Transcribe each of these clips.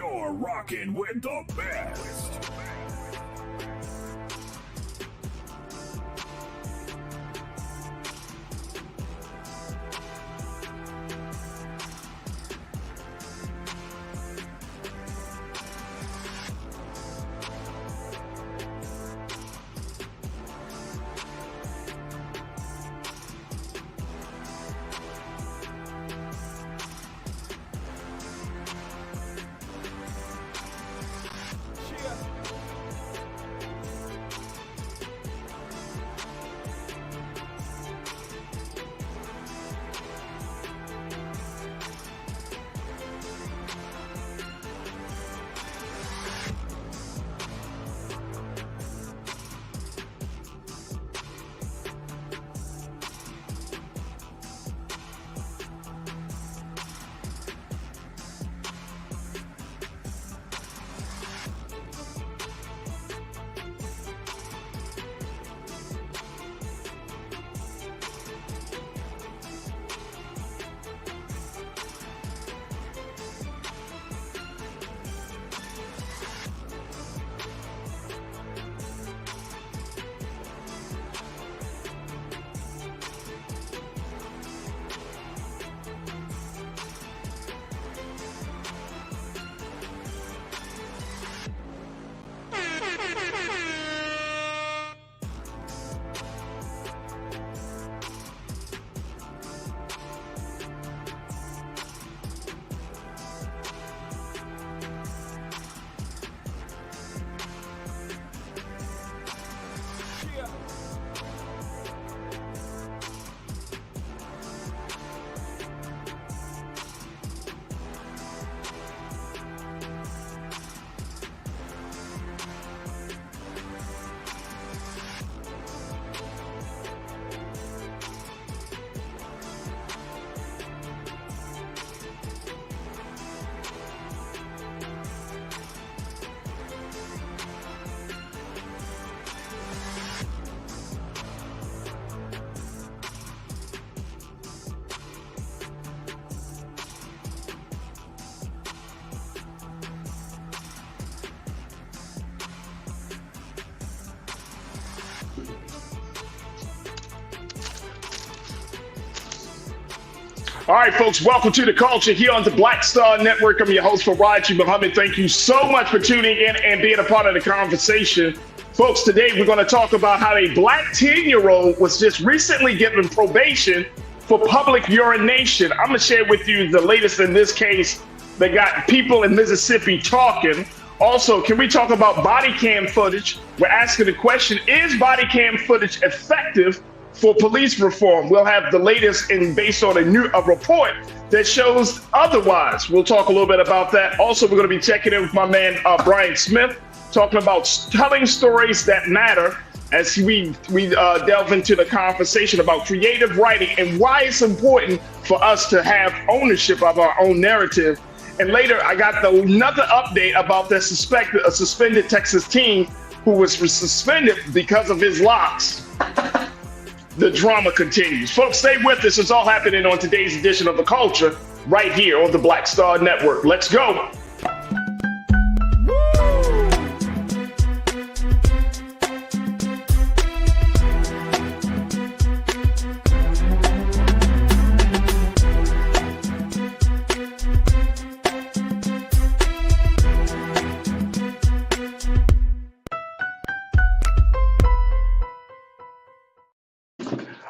You're rocking with the best. All right, folks, welcome to The Culture here on the Black Star Network. I'm your host, Farajii. Thank you so much for tuning in and being a part of the conversation. Folks, today we're going to talk about how a black 10-year-old was just recently given probation for public urination. I'm going to share with you the latest in this case that got people in Mississippi talking. Also, can we talk about body cam footage? We're asking the question, is body cam footage effective for police reform? We'll have the latest based on a report that shows otherwise. We'll talk a little bit about that. Also, we're going to be checking in with my man, Brian Smith, talking about telling stories that matter as we delve into the conversation about creative writing and why it's important for us to have ownership of our own narrative. And later, I got another update about the suspended Texas teen who was suspended because of his locks. The drama continues. Folks, stay with us. It's all happening on today's edition of The Culture right here on the Black Star Network. Let's go.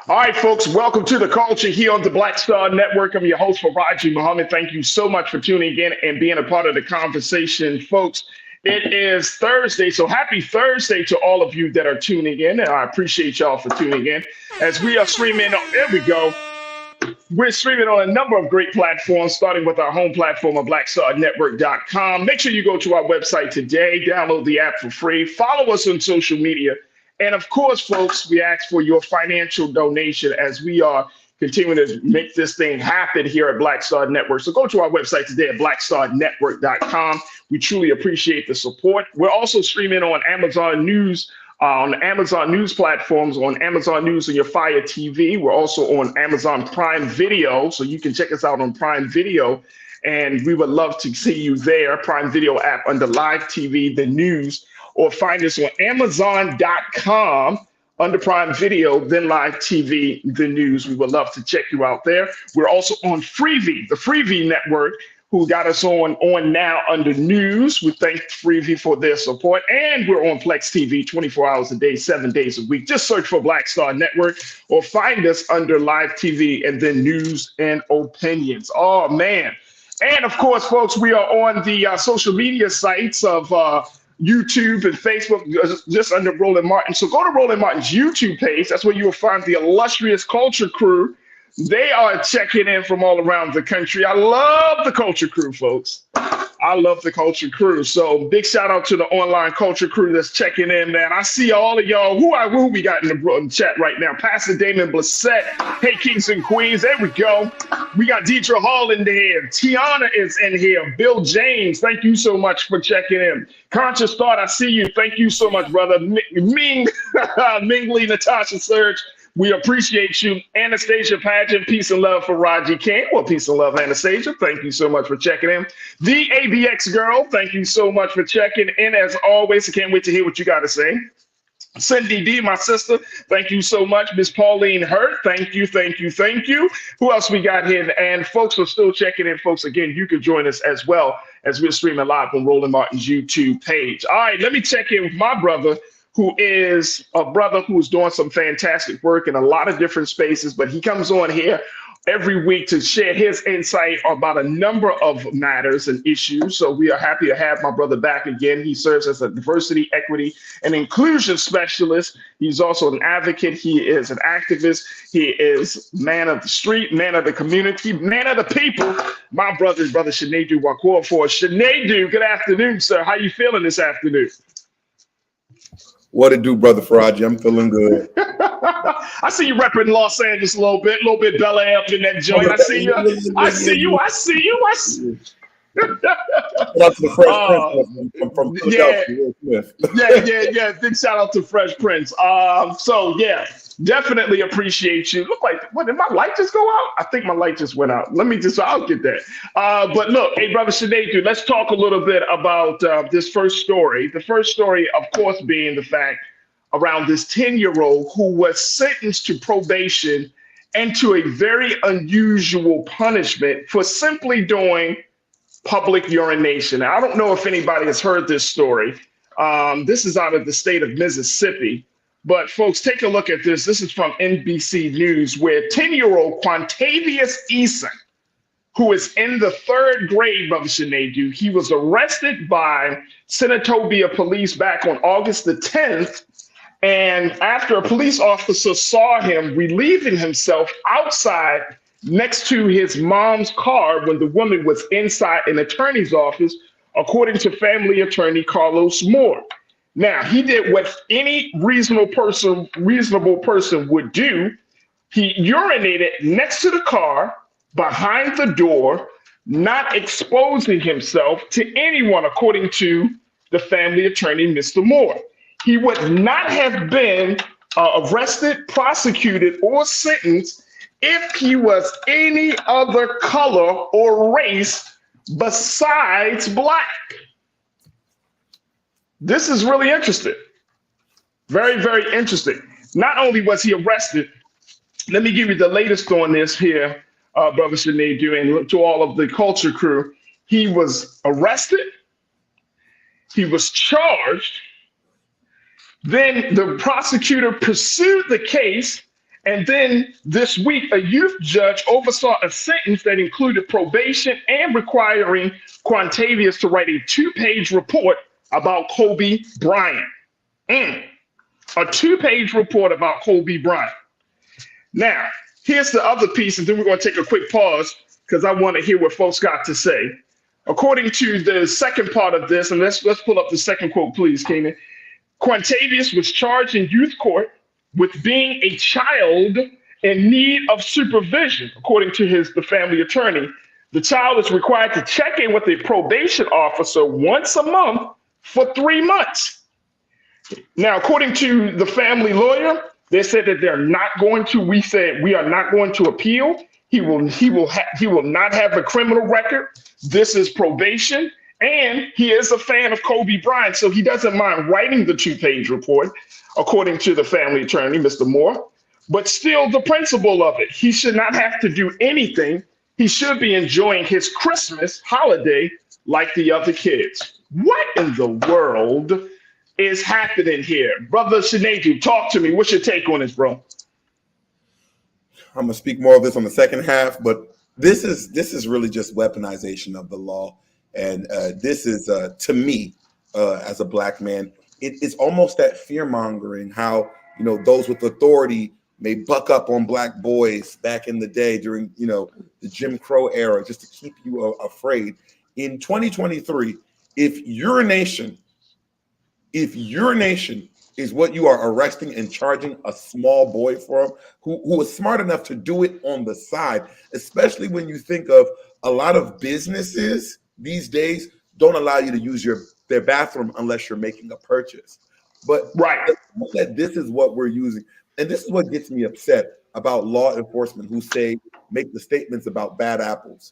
All right, folks, welcome to The Culture here on the Black Star Network. I'm your host, Farajii. Thank you so much for tuning in and being a part of the conversation, folks. It is Thursday, so happy Thursday to all of you that are tuning in, and I appreciate y'all for tuning in. As we are streaming, there we go. We're streaming on a number of great platforms, starting with our home platform of blackstarnetwork.com. Make sure you go to our website today, download the app for free, follow us on social media. And of course, folks, we ask for your financial donation as we are continuing to make this thing happen here at Black Star Network. So go to our website today at blackstarnetwork.com. We truly appreciate the support. We're also streaming on Amazon News, on Amazon News platforms, on Amazon News and your Fire TV. We're also on Amazon Prime Video, so you can check us out on Prime Video And we would love to see you there. Prime Video app under Live TV, the news, or find us on Amazon.com under Prime Video, then Live TV, the news. We would love to check you out there. We're also on Freevee, the Freevee network, who got us on now under news. We thank Freevee for their support. And we're on Plex TV 24 hours a day, 7 days a week. Just search for Black Star Network or find us under Live TV and then news and opinions. Oh, man. And of course, folks, we are on the social media sites of YouTube and Facebook, just under Roland Martin. So go to Roland Martin's YouTube page. That's where you will find the illustrious Culture Crew. They are checking in from all around the country. I love the Culture Crew, folks. I love the Culture Crew. So big shout out to the online Culture Crew that's checking in, man. I see all of y'all. Who we got in the chat right now? Pastor Damon Blissett. Hey, kings and queens. There we go. We got Deidre Hall in here. Tiana is in here. Bill James, thank you so much for checking in. Conscious Thought, I see you. Thank you so much, brother. Ming Lee, Natasha Surge. We appreciate you. Anastasia Pageant, peace and love for Farajii King. Well, peace and love, Anastasia. Thank you so much for checking in. The ABX Girl, thank you so much for checking in. As always, I can't wait to hear what you got to say. Cindy D, my sister, thank you so much. Miss Pauline Hurt, thank you, thank you, thank you. Who else we got here? And folks are still checking in. Folks, again, you can join us as well as we're streaming live on Roland Martin's YouTube page. All right, let me check in with my brother, who is a brother who's doing some fantastic work in a lot of different spaces, but he comes on here every week to share his insight about a number of matters and issues. So we are happy to have my brother back again. He serves as a diversity, equity, and inclusion specialist. He's also an advocate. He is an activist. He is man of the street, man of the community, man of the people. My brother Shanedu Wakor for Shanedu. Good afternoon, sir. How you feeling this afternoon? What it do, brother Farajii? I'm feeling good. I see you repping Los Angeles a little bit Bel Air up in that joint. I see you. I see you. Shout out to the Fresh Prince from Philadelphia. Yeah. Big shout out to Fresh Prince. So yeah, definitely appreciate you. Look like, what, did my light just go out? I think my light just went out. I'll get that. But look, hey, brother Shanedu, let's talk a little bit about this first story. The first story, of course, being the fact around this 10-year-old who was sentenced to probation and to a very unusual punishment for simply doing public urination. Now, I don't know if anybody has heard this story. This is out of the state of Mississippi. But folks, take a look at this. This is from NBC News, where 10-year-old Quantavious Eason, who is in the 3rd grade, Brother Shanedu, he was arrested by Senatobia police back on August the 10th. And after a police officer saw him relieving himself outside next to his mom's car when the woman was inside an attorney's office, according to family attorney Carlos Moore. Now, he did what any reasonable person would do. He urinated next to the car, behind the door, not exposing himself to anyone, according to the family attorney, Mr. Moore. He would not have been arrested, prosecuted, or sentenced if he was any other color or race besides black. This is really interesting. Very, very interesting. Not only was he arrested, let me give you the latest on this here, Brother Shanedu, and to all of the Culture Crew. He was arrested. He was charged. Then the prosecutor pursued the case. And then this week, a youth judge oversaw a sentence that included probation and requiring Quantavious to write a 2-page report about Kobe Bryant. A 2-page report about Kobe Bryant. Now, here's the other piece, and then we're going to take a quick pause because I want to hear what folks got to say. According to the second part of this, and let's pull up the second quote, please, Keenan. Quantavious was charged in youth court with being a child in need of supervision, according to the family attorney. The child is required to check in with a probation officer once a month for 3 months. Now, according to the family lawyer, they said that we are not going to appeal. He will not have a criminal record. This is probation. And he is a fan of Kobe Bryant, so he doesn't mind writing the 2-page report, according to the family attorney, Mr. Moore. But still, the principle of it, he should not have to do anything. He should be enjoying his Christmas holiday like the other kids. What in the world is happening here? Brother Sinedu, talk to me. What's your take on this, bro? I'm going to speak more of this on the second half, but this is really just weaponization of the law. And this is, to me, as a black man, it's almost that fear-mongering, how, those with authority may buck up on black boys back in the day during, the Jim Crow era, just to keep you afraid. In 2023, if urination is what you are arresting and charging a small boy for, who is smart enough to do it on the side, especially when you think of a lot of businesses these days don't allow you to use their bathroom unless you're making a purchase. But right, that this is what we're using. And this is what gets me upset about law enforcement who make the statements about bad apples.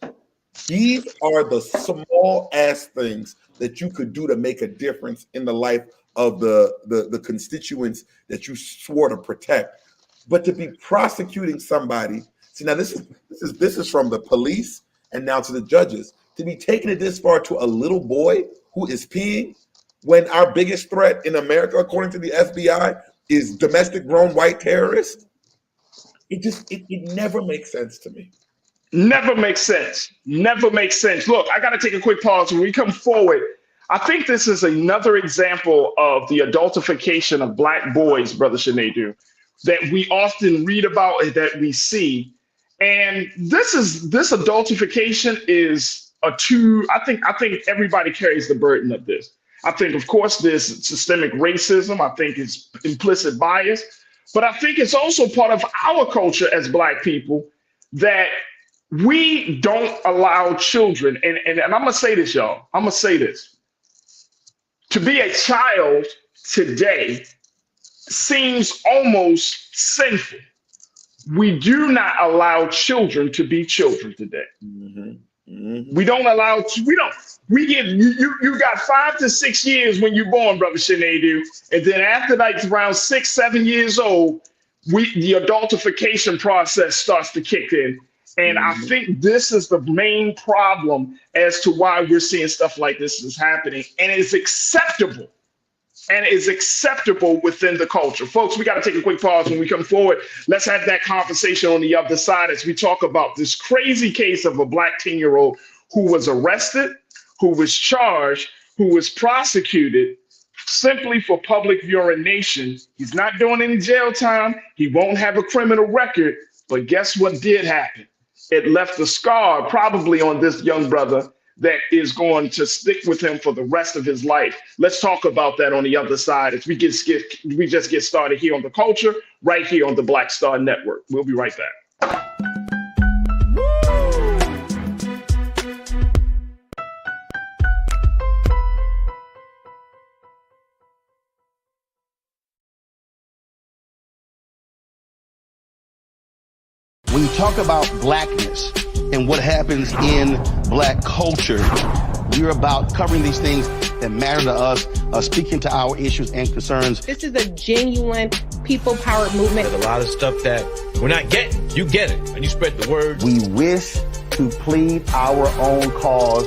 These are the small ass things that you could do to make a difference in the life of the constituents that you swore to protect. But to be prosecuting somebody, see, now this is from the police and now to the judges. To be taking it this far to a little boy who is peeing when our biggest threat in America, according to the FBI, is domestic grown white terrorists. It never makes sense to me. Never makes sense. Never makes sense. Look, I got to take a quick pause. When we come forward, I think this is another example of the adultification of black boys, Brother Sinedu, that we often read about and that we see. And this adultification is I think everybody carries the burden of this. I think, of course, there's systemic racism. I think it's implicit bias. But I think it's also part of our culture as black people that we don't allow children. And I'm going to say this, y'all. I'm going to say this. To be a child today seems almost sinful. We do not allow children to be children today. Mm-hmm. Mm-hmm. We give you got 5 to 6 years when you're born, Brother Sinedu, and then after like around 6, 7 years old, the adultification process starts to kick in. And I think this is the main problem as to why we're seeing stuff like this is happening, and it's acceptable. And is acceptable within the culture. Folks, we got to take a quick pause. When we come forward, let's have that conversation on the other side as we talk about this crazy case of a black 10-year-old who was arrested, who was charged, who was prosecuted simply for public urination. He's not doing any jail time. He won't have a criminal record. But guess what did happen? It left a scar probably on this young brother that is going to stick with him for the rest of his life. Let's talk about that on the other side as we just get started here on The Culture, right here on the Black Star Network. We'll be right back. When you talk about blackness and what happens in black culture, we're about covering these things that matter to us, speaking to our issues and concerns. This is a genuine people-powered movement. There's a lot of stuff that we're not getting. You get it, and you spread the word. We wish to plead our own cause.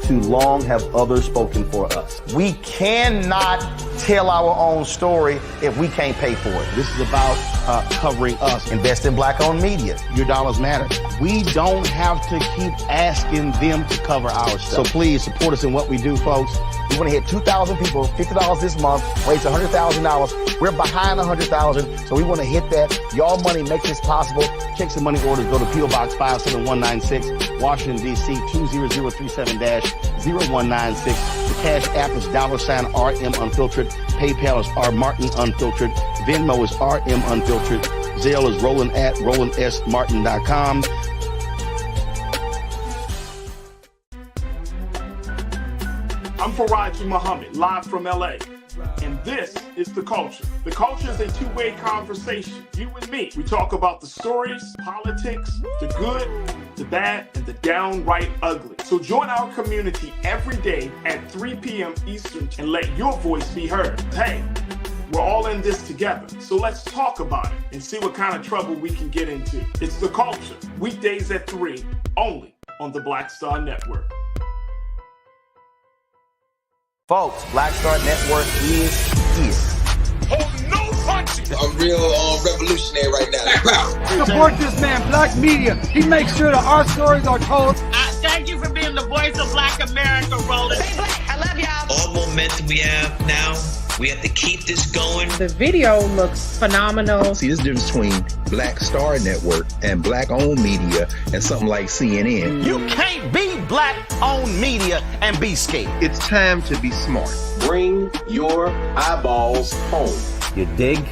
Too long have others spoken for us. We cannot tell our own story if we can't pay for it. This is about covering us. Invest in black-owned media. Your dollars matter. We don't have to keep asking them to cover our stuff. So please support us in what we do, folks. We want to hit 2,000 people, $50 this month, raise $100,000. We're behind 100,000, so we want to hit that. Y'all money makes this possible. Check some money orders. Go to P.O. Box 57196, Washington, D.C. 20037-0196. The Cash App is $RM Unfiltered. PayPal is R Martin Unfiltered. Venmo is RM Unfiltered. Zelle is roland@rolandsmartin.com. I'm Farajii Muhammad, live from LA. And this is The Culture. The Culture is a two-way conversation. You and me. We talk about the stories, politics, the good, the bad, and the downright ugly. So join our community every day at 3 p.m. Eastern and let your voice be heard. Hey, we're all in this together. So let's talk about it and see what kind of trouble we can get into. It's The Culture, weekdays at 3, only on the Black Star Network. Folks, Black Star Network is here. Oh, no punching! I'm real revolutionary right now. Support this man, Black Media. He makes sure that our stories are told. Thank you for being the voice of Black America, Roland. Stay black. I love y'all. All momentum we have now, we have to keep this going. The video looks phenomenal. See, this difference between Black Star Network and Black-owned media and something like CNN. You can't be Black-owned media and be scared. It's time to be smart. Bring your eyeballs home. You dig?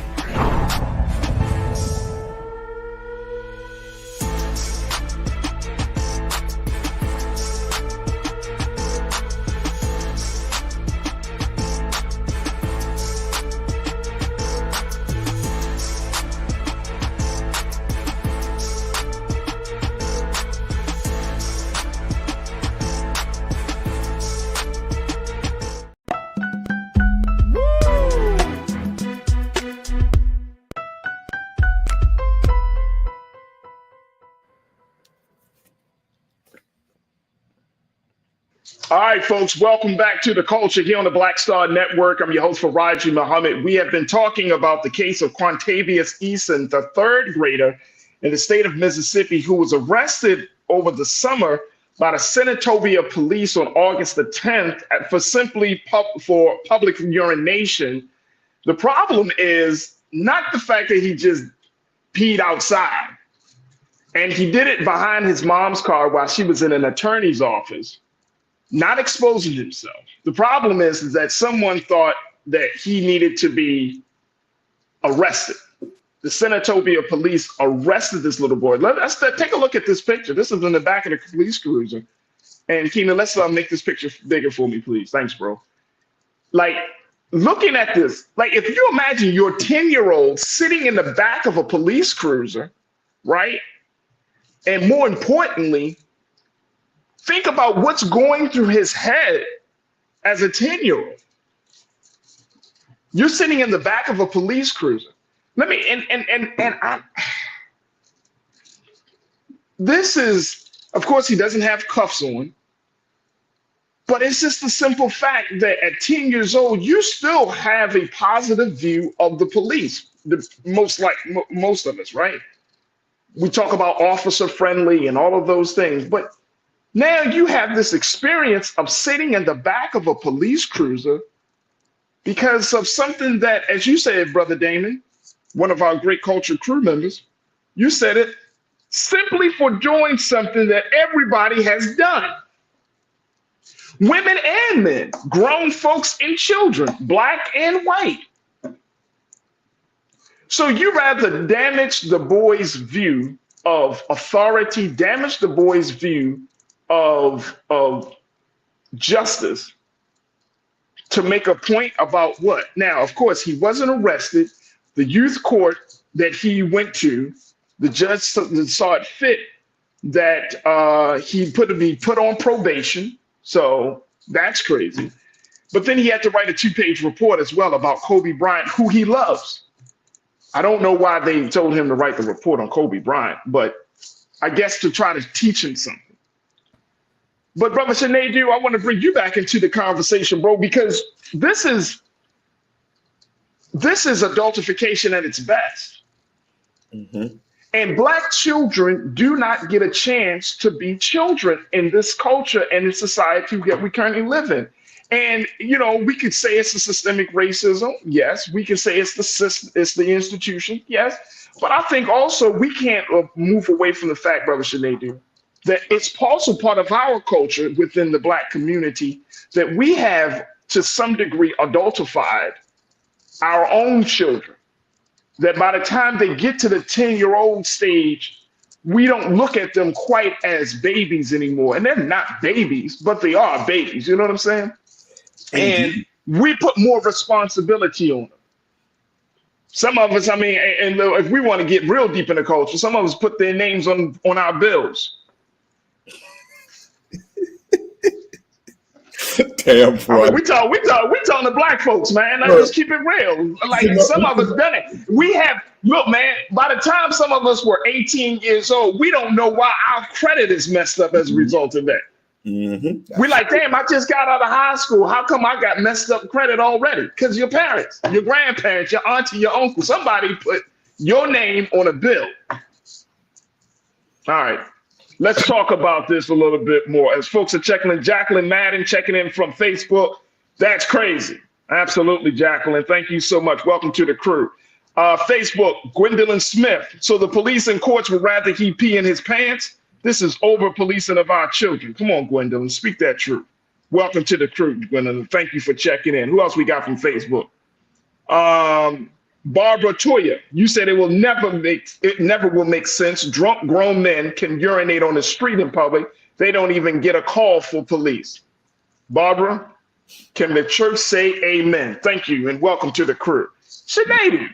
All right, folks, welcome back to The Culture here on the Black Star Network. I'm your host, Farajii Muhammad. We have been talking about the case of Quantavious Eason, the third grader in the state of Mississippi, who was arrested over the summer by the Senatobia police on August the 10th for simply for public urination. The problem is not the fact that he just peed outside, and he did it behind his mom's car while she was in an attorney's office, not exposing himself. The problem is that someone thought that he needed to be arrested. The Senatobia police arrested this little boy. Let's take a look at this picture. This is in the back of the police cruiser. And Keenan, let's make this picture bigger for me, please. Thanks, bro. Like, looking at this, like if you imagine your 10-year-old sitting in the back of a police cruiser, right? And more importantly, think about what's going through his head as a 10-year-old. You're sitting in the back of a police cruiser. This is, of course, he doesn't have cuffs on, but it's just the simple fact that at 10 years old, you still have a positive view of the police. Most of us, right? We talk about officer friendly and all of those things, but now you have this experience of sitting in the back of a police cruiser because of something that, as you said, Brother Damon, one of our great culture crew members, you said it, simply for doing something that everybody has done. Women and men, grown folks and children, black and white. So you rather damage the boy's view of authority, damage the boy's view of justice to make a point about what? Now, of course, he wasn't arrested. The youth court that he went to, the judge saw it fit that he be put on probation. So that's crazy. But then he had to write a 2-page report as well about Kobe Bryant, who he loves. I don't know why they told him to write the report on Kobe Bryant, but I guess to try to teach him something. But Brother Sinedu, I want to bring you back into the conversation, bro, because this is adultification at its best. Mm-hmm. And black children do not get a chance to be children in this culture and in society that we currently live in. And, you know, we could say it's a systemic racism. Yes. We can say it's the institution. Yes. But I think also we can't move away from the fact, Brother Sinedu, that it's also part of our culture within the black community that we have, to some degree, adultified our own children. That by the time they get to the 10-year-old stage, we don't look at them quite as babies anymore. And they're not babies, but they are babies. You know what I'm saying? And we put more responsibility on them. Some of us, I mean, and if we want to get real deep in the culture, some of us put their names on our bills. Damn, I mean, we talking to black folks, man. Let's just keep it real. Like some of us done it. We have, look, man, by the time some of us were 18 years old, we don't know why our credit is messed up as a result of that. We like, damn, I just got out of high school. How come I got messed up credit already? Because your parents, your grandparents, your auntie, your uncle, somebody put your name on a bill. All right. Let's talk about this a little bit more. As folks are checking in, Jacqueline Madden checking in from Facebook. That's crazy. Absolutely, Jacqueline. Thank you so much. Welcome to the crew. Facebook, Gwendolyn Smith. So the police and courts would rather he pee in his pants? This is over-policing of our children. Come on, Gwendolyn, speak that truth. Welcome to the crew, Gwendolyn. Thank you for checking in. Who else we got from Facebook? Barbara Toya, you said it never will make sense. Drunk grown men can urinate on the street in public. They don't even get a call for police. Barbara, can the church say amen? Thank you and welcome to the crew. Sinead,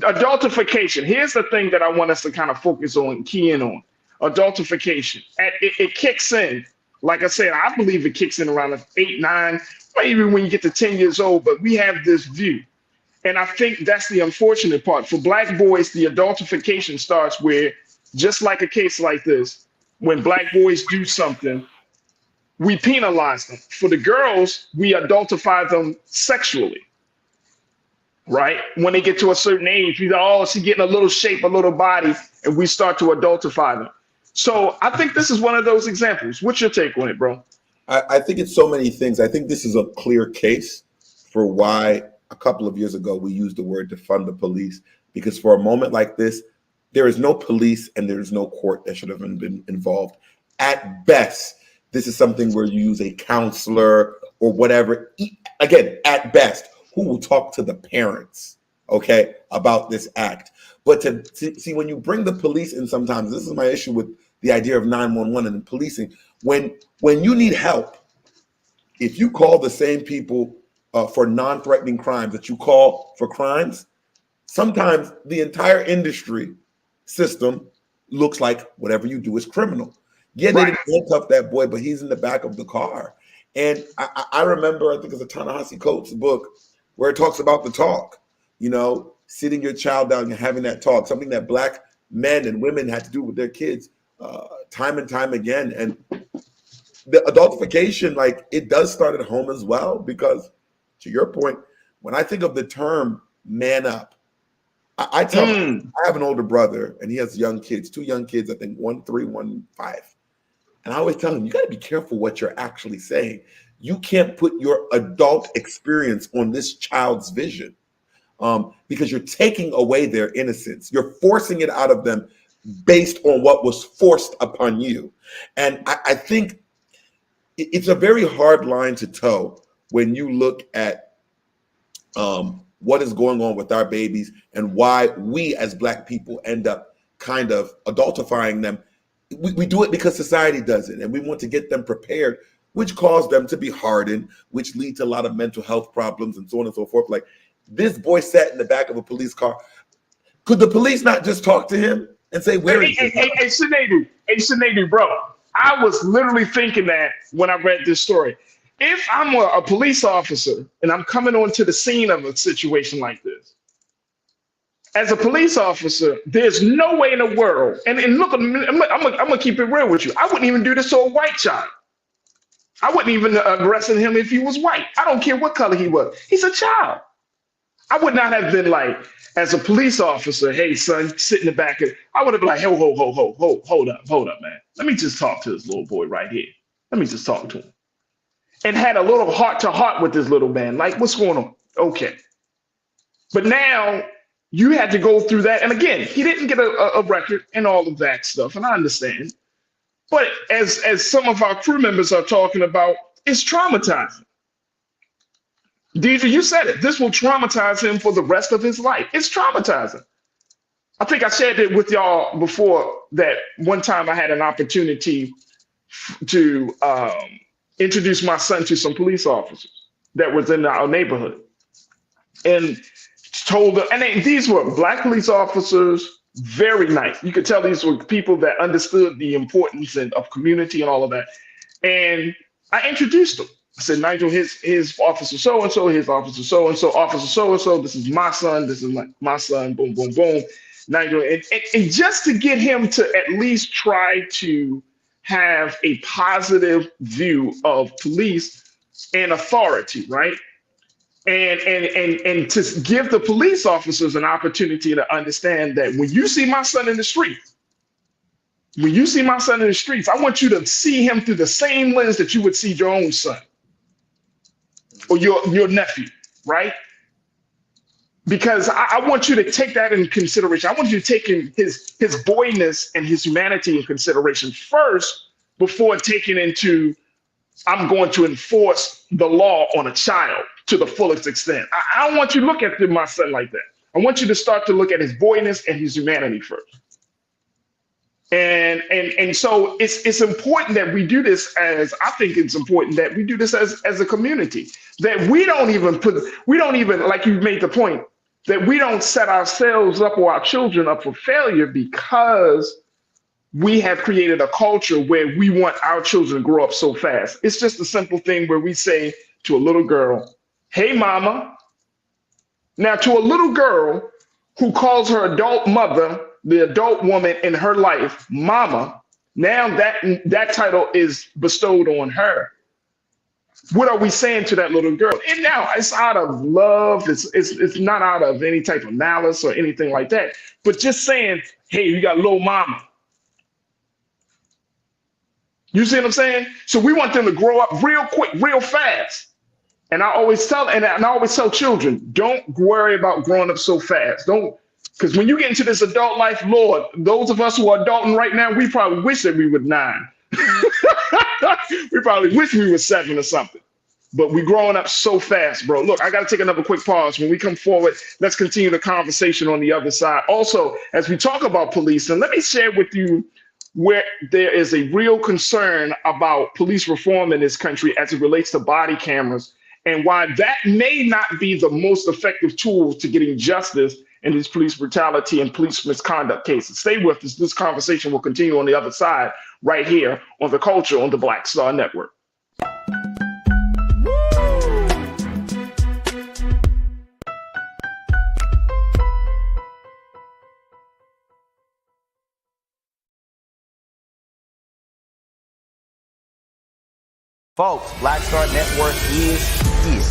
adultification. Here's the thing that I want us to kind of focus on, key in on. Adultification. It kicks in. Like I said, I believe it kicks in around 8, 9, maybe when you get to 10 years old, but we have this view. And I think that's the unfortunate part. For black boys, the adultification starts where, just like a case like this, when black boys do something, we penalize them. For the girls, we adultify them sexually, right? When they get to a certain age, we go, oh, she's getting a little shape, a little body, and we start to adultify them. So I think this is one of those examples. What's your take on it, bro? I think it's so many things. I think this is a clear case for why a couple of years ago we used the word defund the police, because for a moment like this, there is no police and there is no court that should have been involved. At best, this is something where you use a counselor or whatever. Again, at best, who will talk to the parents, okay, about this act. But to see, when you bring the police in, sometimes this is my issue with the idea of 911 and policing. When you need help, if you call the same people for non-threatening crimes that you call for crimes, sometimes the entire industry system looks like whatever you do is criminal. Yeah, they didn't handcuff that boy, but he's in the back of the car. And I remember, I think it's a Ta-Nehisi Coates book where it talks about the talk, you know, sitting your child down and having that talk, something that black men and women had to do with their kids time and time again. And the adultification, like, it does start at home as well, because to your point, when I think of the term man up, I tell him, I have an older brother and he has young kids, 2 young kids, I think 1 3, 1 5. And I always tell him, you got to be careful what you're actually saying. You can't put your adult experience on this child's vision, because you're taking away their innocence. You're forcing it out of them based on what was forced upon you. And I think it's a very hard line to toe when you look at what is going on with our babies and why we as black people end up kind of adultifying them. We do it because society does it, and we want to get them prepared, which cause them to be hardened, which lead to a lot of mental health problems and so on and so forth. Like, this boy sat in the back of a police car. Could the police not just talk to him and say, where is he? Hey, Sinead, bro, I was literally thinking that when I read this story. If I'm a police officer and I'm coming onto the scene of a situation like this, as a police officer, there's no way in the world, and look, I'm gonna keep it real with you. I wouldn't even do this to a white child. I wouldn't even arrest him if he was white. I don't care what color he was. He's a child. I would not have been like, as a police officer, hey, son, sit in the back. I would have been like, hold up, man. Let me just talk to this little boy right here. Let me just talk to him. And had a little heart-to-heart with this little man. Like, what's going on? Okay. But now you had to go through that. And again, he didn't get a record and all of that stuff. And I understand. But as some of our crew members are talking about, it's traumatizing. Deidre, you said it. This will traumatize him for the rest of his life. It's traumatizing. I think I shared it with y'all before that one time I had an opportunity to introduced my son to some police officers that was in our neighborhood, and told them, and these were black police officers, very nice. You could tell these were people that understood the importance of community and all of that. And I introduced them. I said, Nigel, his officer so-and-so, his officer so-and-so, officer so-and-so, this is my son, this is my son, boom, boom, boom. Nigel, and just to get him to at least try to have a positive view of police and authority, right? And to give the police officers an opportunity to understand that when you see my son in the street, I want you to see him through the same lens that you would see your own son or your nephew, right? Because I want you to take that in consideration. I want you to take his boyness and his humanity in consideration first before taking into, I'm going to enforce the law on a child to the fullest extent. I don't want you to look at my son like that. I want you to start to look at his boyness and his humanity first. And so it's important that we do this as a community, that we don't even, like you made the point, that we don't set ourselves up or our children up for failure because we have created a culture where we want our children to grow up so fast. It's just a simple thing where we say to a little girl, hey, mama. Now, to a little girl who calls her adult mother, the adult woman in her life, mama, now that title is bestowed on her. What are we saying to that little girl? And now it's out of love. It's not out of any type of malice or anything like that. But just saying, hey, you got little mama. You see what I'm saying? So we want them to grow up real quick, real fast. And I always tell children, don't worry about growing up so fast. Because when you get into this adult life, Lord, those of us who are adulting right now, we probably wish that we were 9. We probably wish we were 7 or something. But we're growing up so fast, bro. Look, I got to take another quick pause. When we come forward, let's continue the conversation on the other side. Also, as we talk about police, and let me share with you where there is a real concern about police reform in this country as it relates to body cameras, and why that may not be the most effective tool to getting justice in these police brutality and police misconduct cases. Stay with us. This conversation will continue on the other side, right here on The Culture on the Black Star Network. Folks, Black Star Network is here.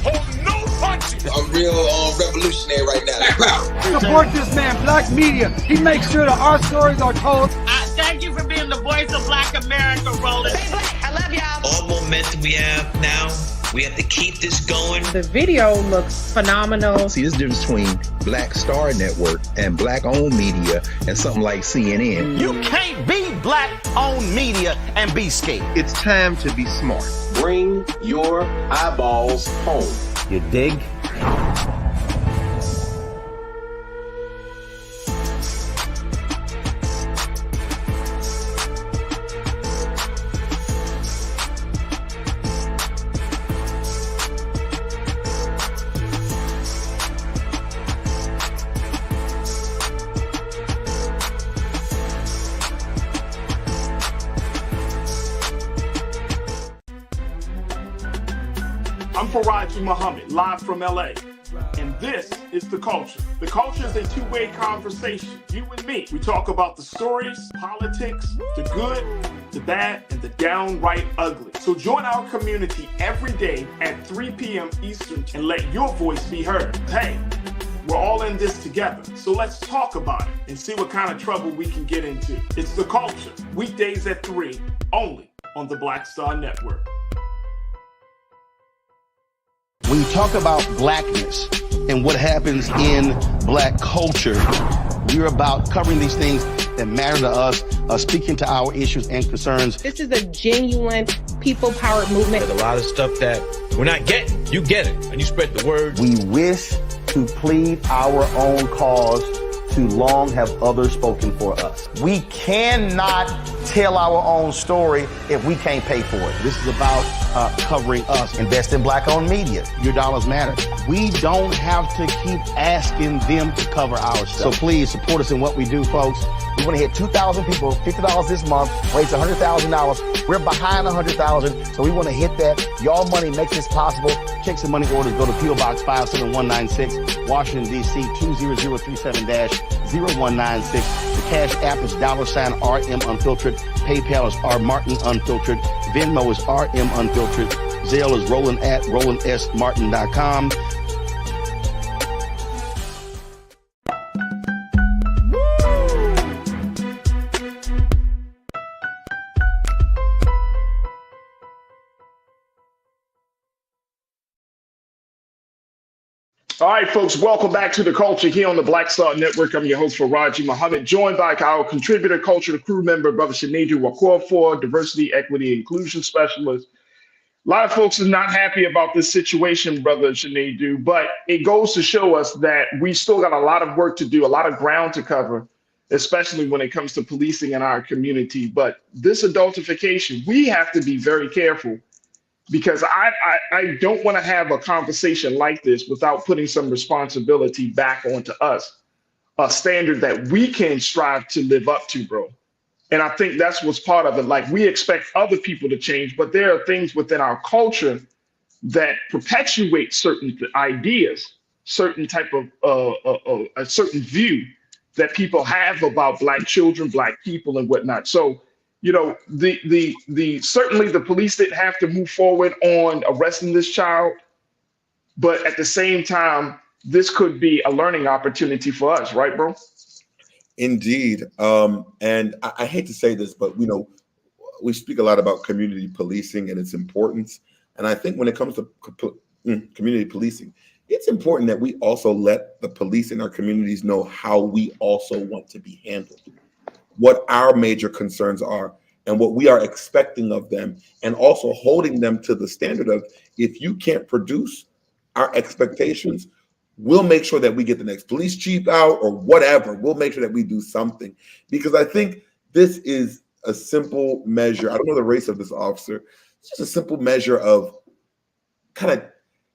Oh, no punches! I'm real revolutionary right now. Support this man, Black Media. He makes sure that our stories are told. Thank you for being the voice of Black America, Roland. Stay black. I love y'all. All momentum we have now, we have to keep this going. The video looks phenomenal. See, this difference between Black Star Network and black-owned media and something like CNN. You can't be black-owned media and be scared. It's time to be smart. Bring your eyeballs home. You dig? I'm Farajii Muhammad, live from LA. And this is The Culture. The Culture is a two-way conversation. You and me. We talk about the stories, politics, the good, the bad, and the downright ugly. So join our community every day at 3 p.m. Eastern and let your voice be heard. Hey, we're all in this together. So let's talk about it and see what kind of trouble we can get into. It's The Culture, weekdays at 3, only on the Black Star Network. When you talk about blackness and what happens in black culture, we're about covering these things that matter to us, speaking to our issues and concerns. This is a genuine people-powered movement. There's a lot of stuff that we're not getting. You get it, and you spread the word. We wish to plead our own cause too long have others spoken for us. We cannot tell our own story if we can't pay for it. This is about covering us. Invest in black-owned media. Your dollars matter. We don't have to keep asking them to cover our stuff. So please support us in what we do, folks. We want to hit 2,000 people, $50 this month, raise $100,000. We're behind 100,000, so we want to hit that. Y'all money makes this possible. Check some money orders. Go to P.O. Box 57196, Washington, D.C. 20037-0196. The Cash App is $RM Unfiltered. PayPal is R Martin Unfiltered. Venmo is RM Unfiltered. Zelle is roland@rolandsmartin.com. All right, folks, welcome back to The Culture here on the Black Star Network. I'm your host, Farajii Muhammad, joined by our contributor, culture crew member, Brother Sinedu Wakofor, diversity, equity, inclusion specialist. A lot of folks are not happy about this situation, Brother Sinedu, but it goes to show us that we still got a lot of work to do, a lot of ground to cover, especially when it comes to policing in our community. But this adultification, we have to be very careful, because I don't want to have a conversation like this without putting some responsibility back onto us, a standard that we can strive to live up to, bro. And I think that's what's part of it. Like, we expect other people to change, but there are things within our culture that perpetuate certain ideas, certain type of a certain view that people have about Black children, Black people, and whatnot. So, you know, certainly the police didn't have to move forward on arresting this child, but at the same time, this could be a learning opportunity for us, right, bro? Indeed. And I hate to say this, but, you know, we speak a lot about community policing and its importance. And I think when it comes to community policing, it's important that we also let the police in our communities know how we also want to be handled, what our major concerns are, and what we are expecting of them, and also holding them to the standard of, if you can't produce our expectations, we'll make sure that we get the next police chief out or whatever. We'll make sure that we do something, because I think this is a simple measure. I don't know the race of this officer. It's just a simple measure of kind of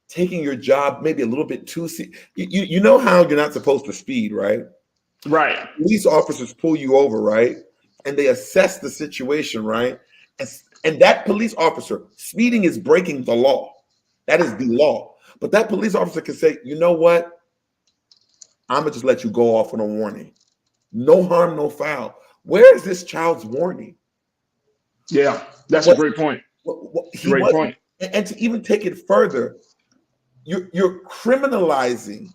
taking your job maybe a little bit too serious. You know how you're not supposed to speed, right? Right. Police officers pull you over, right? And they assess the situation, right? And that police officer, speeding is breaking the law. That is the law. But that police officer can say, you know what? I'm going to just let you go off on a warning. No harm, no foul. Where is this child's warning? Yeah, that's a great point. Great point. And to even take it further, you're criminalizing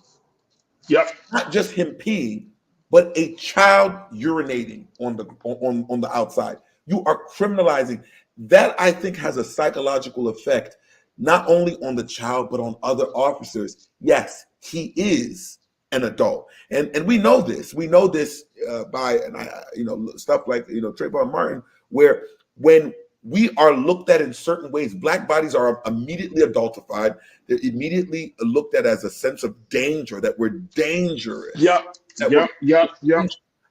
not just him peeing, but a child urinating on the outside. You are criminalizing. That, I think, has a psychological effect, not only on the child, but on other officers. Yes, he is an adult. And we know this. We know this by stuff like, Trayvon Martin, where when we are looked at in certain ways, Black bodies are immediately adultified. They're immediately looked at as a sense of danger, that we're dangerous. Yep.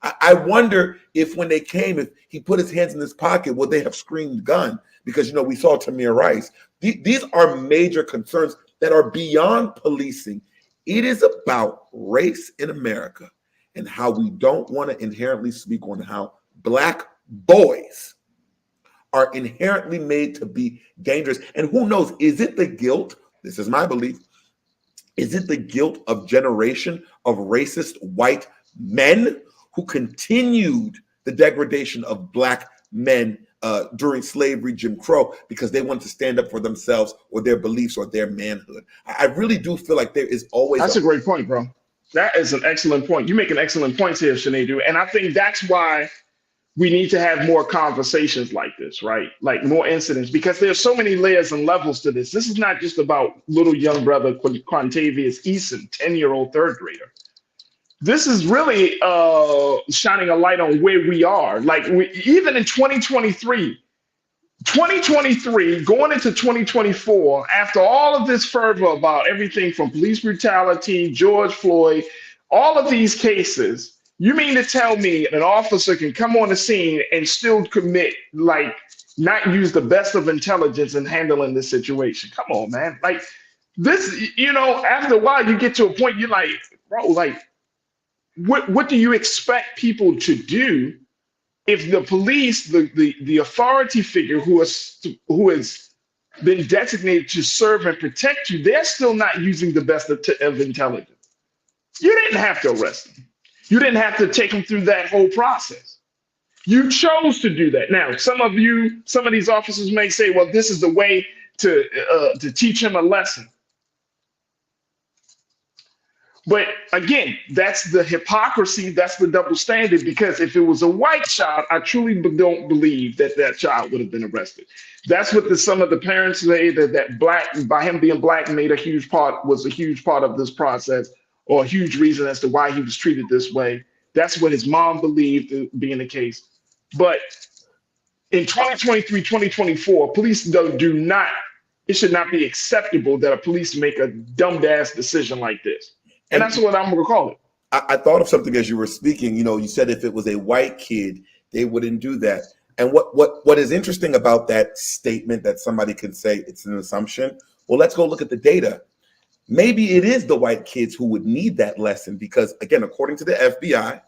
I wonder if when they came, if he put his hands in his pocket, would they have screamed gun? Because, we saw Tamir Rice. These are major concerns that are beyond policing. It is about race in America and how we don't want to inherently speak on how Black boys are inherently made to be dangerous. And who knows, is it the guilt? This is my belief. Is it the guilt of generation of racist white men who continued the degradation of Black men during slavery, Jim Crow, because they wanted to stand up for themselves or their beliefs or their manhood? I really do feel like there is always— That's a great point, bro. That is an excellent point. You make an excellent point here, Sinedu. And I think that's why we need to have more conversations like this, right? Like more incidents, because there's so many layers and levels to this. This is not just about little young brother Quantavious Eason, 10-year-old third grader. This is really shining a light on where we are. Like, even in 2023, going into 2024, after all of this fervor about everything from police brutality, George Floyd, all of these cases, You mean to tell me an officer can come on the scene and still commit, like, not use the best of intelligence in handling this situation? Come on, man. Like, this, after a while, you get to a point, you're like, bro, like, what do you expect people to do if the police, the authority figure who has been designated to serve and protect you, they're still not using the best of intelligence? You didn't have to arrest them. You didn't have to take them through that whole process. You chose to do that. Now, some of these officers may say, well, this is the way to teach him a lesson. But again, that's the hypocrisy, that's the double standard, because if it was a white child, I truly don't believe that child would have been arrested. That's what some of the parents say, that black, by him being black, was a huge part of this process, or a huge reason as to why he was treated this way. That's what his mom believed being the case. But in 2023, 2024, police it should not be acceptable that a police make a dumbed ass decision like this. And that's what I'm going to call it. I thought of something as you were speaking. You said if it was a white kid, they wouldn't do that. And what is interesting about that statement, that somebody could say it's an assumption. Well, let's go look at the data. Maybe it is the white kids who would need that lesson because, again, according to the FBI,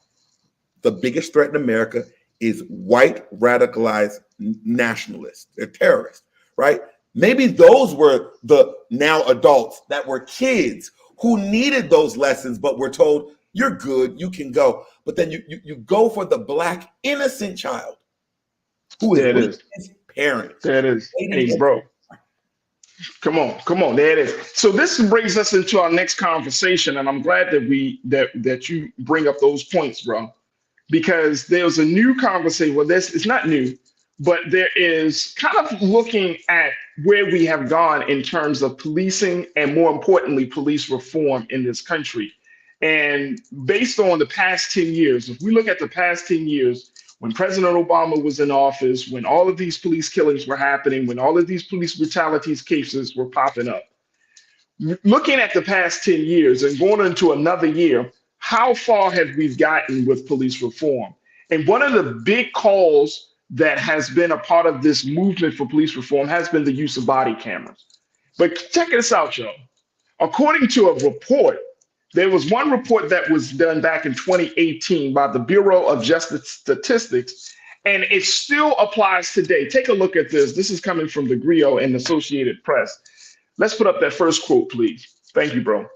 the biggest threat in America is white radicalized nationalists. They're terrorists, right? Maybe those were the now adults that were kids who needed those lessons, but were told, you're good, you can go. But then you go for the black innocent child who is his parent. There it is. Hey, bro. Come on, there it is. So this brings us into our next conversation, and I'm glad that you bring up those points, bro, because there's a new conversation. Well, it's not new, but there is kind of looking at where we have gone in terms of policing and, more importantly, police reform in this country. And based on the past 10 years, if we look at the past 10 years, when President Obama was in office, when all of these police killings were happening, when all of these police brutalities cases were popping up, looking at the past 10 years and going into another year, how far have we gotten with police reform? And one of the big calls that has been a part of this movement for police reform has been the use of body cameras. But check this out, y'all. According to a report, there was one report that was done back in 2018 by the Bureau of Justice Statistics, and it still applies today. Take a look at this. This is coming from the Grio and Associated Press. Let's put up that first quote, please. Thank you, bro.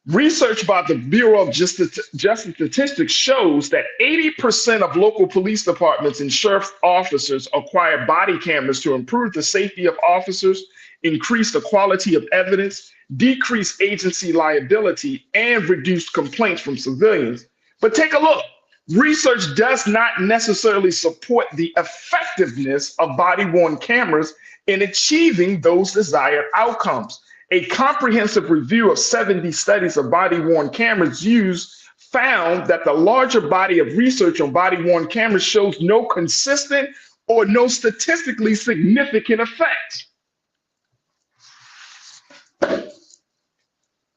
Research by the Bureau of Justice Statistics shows that 80% of local police departments and sheriff's officers acquire body cameras to improve the safety of officers, increase the quality of evidence, decrease agency liability, and reduce complaints from civilians. But take a look. Research does not necessarily support the effectiveness of body-worn cameras in achieving those desired outcomes. A comprehensive review of 70 studies of body-worn cameras used found that the larger body of research on body-worn cameras shows no consistent or no statistically significant effects.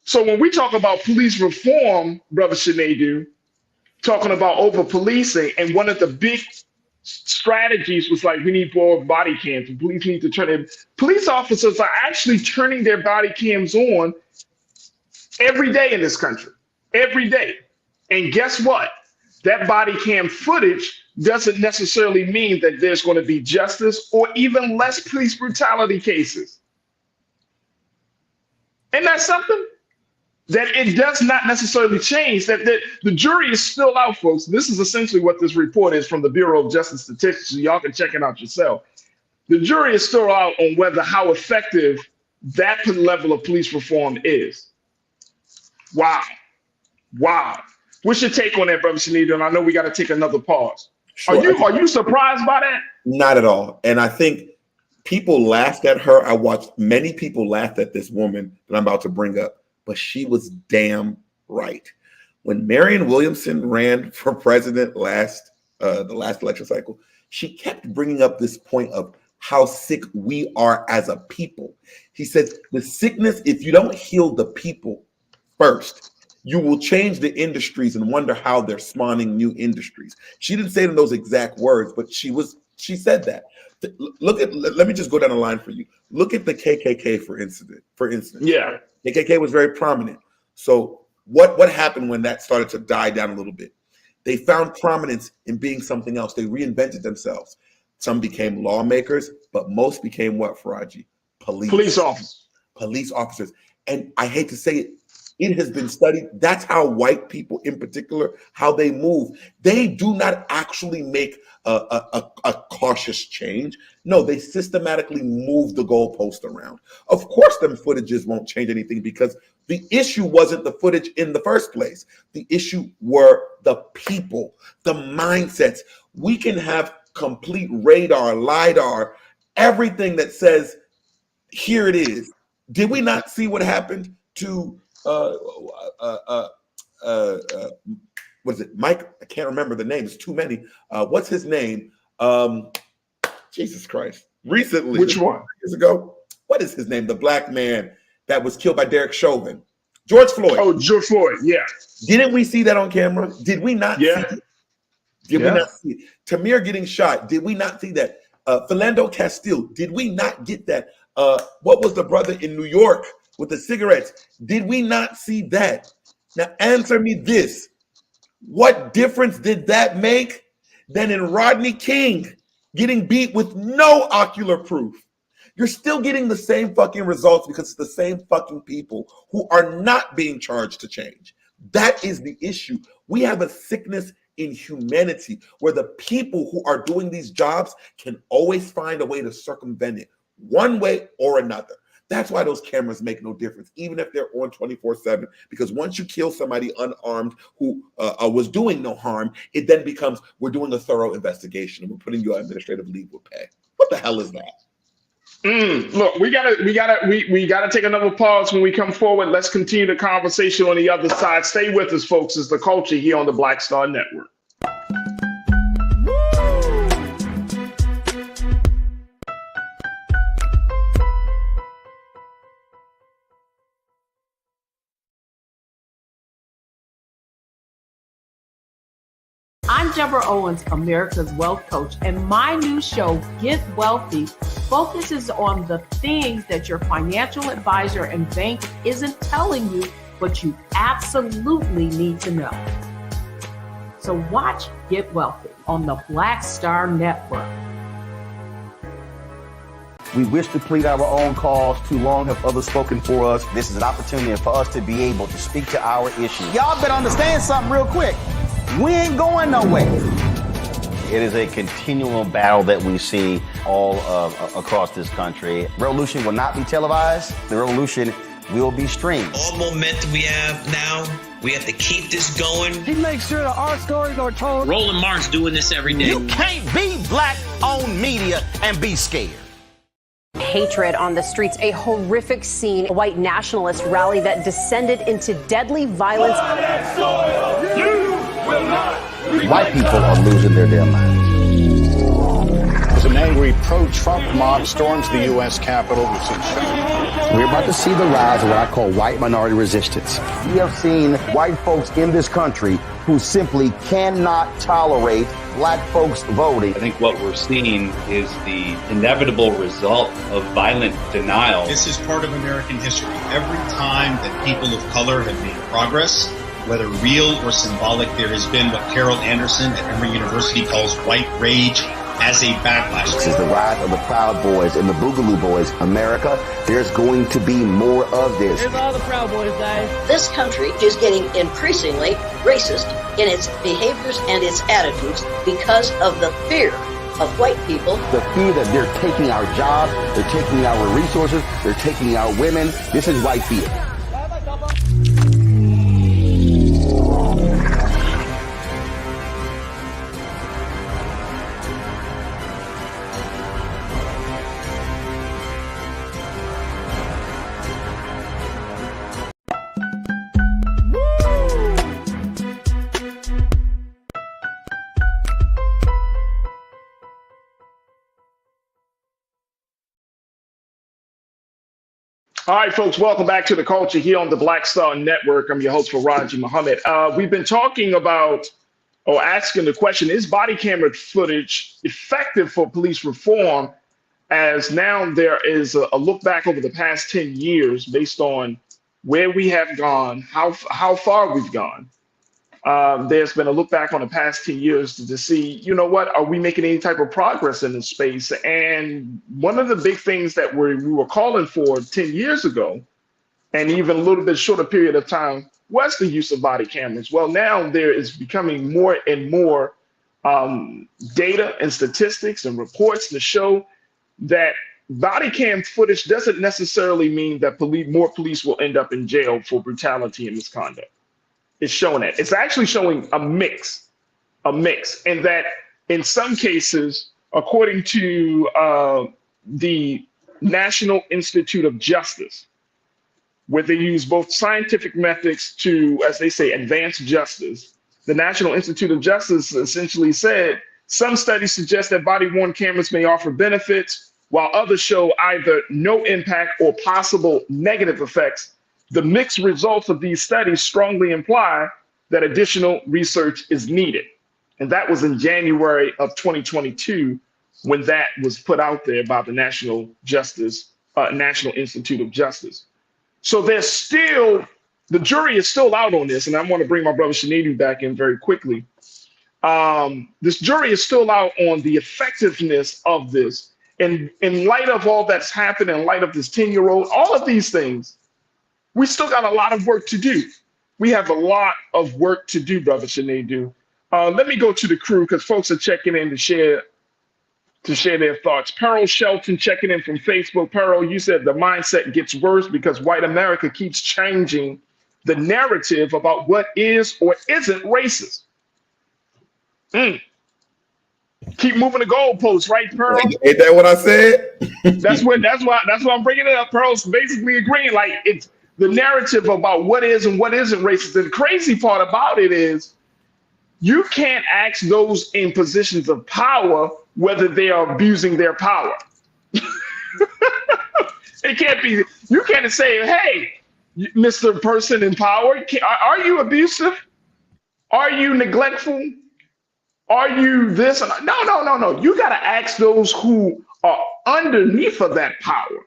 So when we talk about police reform, Brother Sinedu, talking about over-policing, and one of the big strategies was like, we need more body cams. Police need to turn in. Police officers are actually turning their body cams on every day in this country, every day. And guess what? That body cam footage doesn't necessarily mean that there's going to be justice or even less police brutality cases. Isn't that something? That it does not necessarily change, that the jury is still out, folks. This is essentially what this report is from the Bureau of Justice Statistics, so y'all can check it out yourself. The jury is still out on how effective that level of police reform is. Wow. What's your take on that, Brother Sinedu? And I know we got to take another pause. Sure. Are you surprised by that? Not at all. And I think people laughed at her. I watched many people laugh at this woman that I'm about to bring up. But she was damn right. When Marianne Williamson ran for president the last election cycle, she kept bringing up this point of how sick we are as a people. He said, the sickness, if you don't heal the people first, you will change the industries and wonder how they're spawning new industries. She didn't say it in those exact words, but she said that. Let me just go down the line for you. Look at the KKK for instance. Yeah. KKK was very prominent. So what happened when that started to die down a little bit? They found prominence in being something else. They reinvented themselves. Some became lawmakers, but most became what, Farajii? Police officers. Police officers. And I hate to say it, it has been studied. That's how white people in particular, how they move. They do not actually make a cautious change. No, they systematically move the goalpost around. Of course, them footages won't change anything because the issue wasn't the footage in the first place. The issue were the people, the mindsets. We can have complete radar, LiDAR, everything that says, here it is. Did we not see what happened to what is it? Mike, I can't remember the name. It's too many. What's his name? Jesus Christ. Recently. Which one? Years ago. What is his name? The black man that was killed by Derek Chauvin. George Floyd. Oh, George Floyd. Yeah. Didn't we see that on camera? Did we not see it? Did we not see it? Tamir getting shot. Did we not see that? Philando Castile. Did we not get that? What was the brother in New York with the cigarettes? Did we not see that? Now answer me this. What difference did that make than in Rodney King getting beat with no ocular proof? You're still getting the same fucking results because it's the same fucking people who are not being charged to change. That is the issue. We have a sickness in humanity where the people who are doing these jobs can always find a way to circumvent it one way or another. That's why those cameras make no difference, even if they're on 24/7, because once you kill somebody unarmed who was doing no harm, it then becomes, we're doing a thorough investigation and we're putting you on administrative leave with pay. What the hell is that? Look, we gotta take another pause when we come forward. Let's continue the conversation on the other side. Stay with us, folks. It's The Culture here on the Black Star Network. I'm Deborah Owens, America's Wealth Coach, and my new show, Get Wealthy, focuses on the things that your financial advisor and bank isn't telling you, but you absolutely need to know. So watch Get Wealthy on the Black Star Network. We wish to plead our own cause. Too long have others spoken for us. This is an opportunity for us to be able to speak to our issues. Y'all better understand something real quick. We ain't going nowhere. It is a continual battle that we see all across this country. Revolution will not be televised. The revolution will be streamed. All momentum we have now, we have to keep this going. He makes sure that our stories are told. Roland Martin's doing this every day. You can't be black-owned media and be scared. Hatred on the streets, a horrific scene, a white nationalist rally that descended into deadly violence. White people are losing their damn minds. As an angry pro-Trump mob storms the U.S. Capitol, we're about to see the rise of what I call white minority resistance. We have seen white folks in this country who simply cannot tolerate black folks voting. I think what we're seeing is the inevitable result of violent denial. This is part of American history. Every time that people of color have made progress, whether real or symbolic, there has been what Carol Anderson at Emory University calls white rage as a backlash. This is the rise of the Proud Boys and the Boogaloo Boys. America, there's going to be more of this. Here's all the Proud Boys, guys. This country is getting increasingly racist in its behaviors and its attitudes because of the fear of white people. The fear that they're taking our jobs, they're taking our resources, they're taking our women. This is white fear. All right, folks, welcome back to The Culture here on the Black Star Network. I'm your host, Farajii Muhammad. We've been talking about, or asking the question, is body camera footage effective for police reform? As now there is a look back over the past 10 years based on where we have gone, how far we've gone. There's been a look back on the past 10 years to see, you know what, are we making any type of progress in this space? And one of the big things that we were calling for 10 years ago, and even a little bit shorter period of time, was the use of body cameras. Well, now there is becoming more and more data and statistics and reports to show that body cam footage doesn't necessarily mean that more police will end up in jail for brutality and misconduct. It's showing that. It's actually showing a mix, and that in some cases, according to the National Institute of Justice, where they use both scientific methods to, as they say, advance justice, the National Institute of Justice essentially said some studies suggest that body-worn cameras may offer benefits, while others show either no impact or possible negative effects. The mixed results of these studies strongly imply that additional research is needed. And that was in January of 2022 when that was put out there by the National Institute of Justice. So there's still, the jury is still out on this, and I want to bring my brother Shanadu back in very quickly. This jury is still out on the effectiveness of this. And in light of all that's happened, in light of this 10-year-old, all of these things, we still got a lot of work to do. We have a lot of work to do, brother Shanadu. Let me go to the crew because folks are checking in to share their thoughts. Pearl Shelton checking in from Facebook. Pearl, you said the mindset gets worse because white America keeps changing the narrative about what is or isn't racist. Keep moving the goalposts, right, Pearl? Ain't that what I said? That's why I'm bringing it up. Pearl's basically agreeing, like it's the narrative about what is and what isn't racist. And the crazy part about it is you can't ask those in positions of power whether they are abusing their power. It can't be. You can't say, hey, Mr. Person in power, are you abusive? Are you neglectful? Are you this? No. You got to ask those who are underneath of that power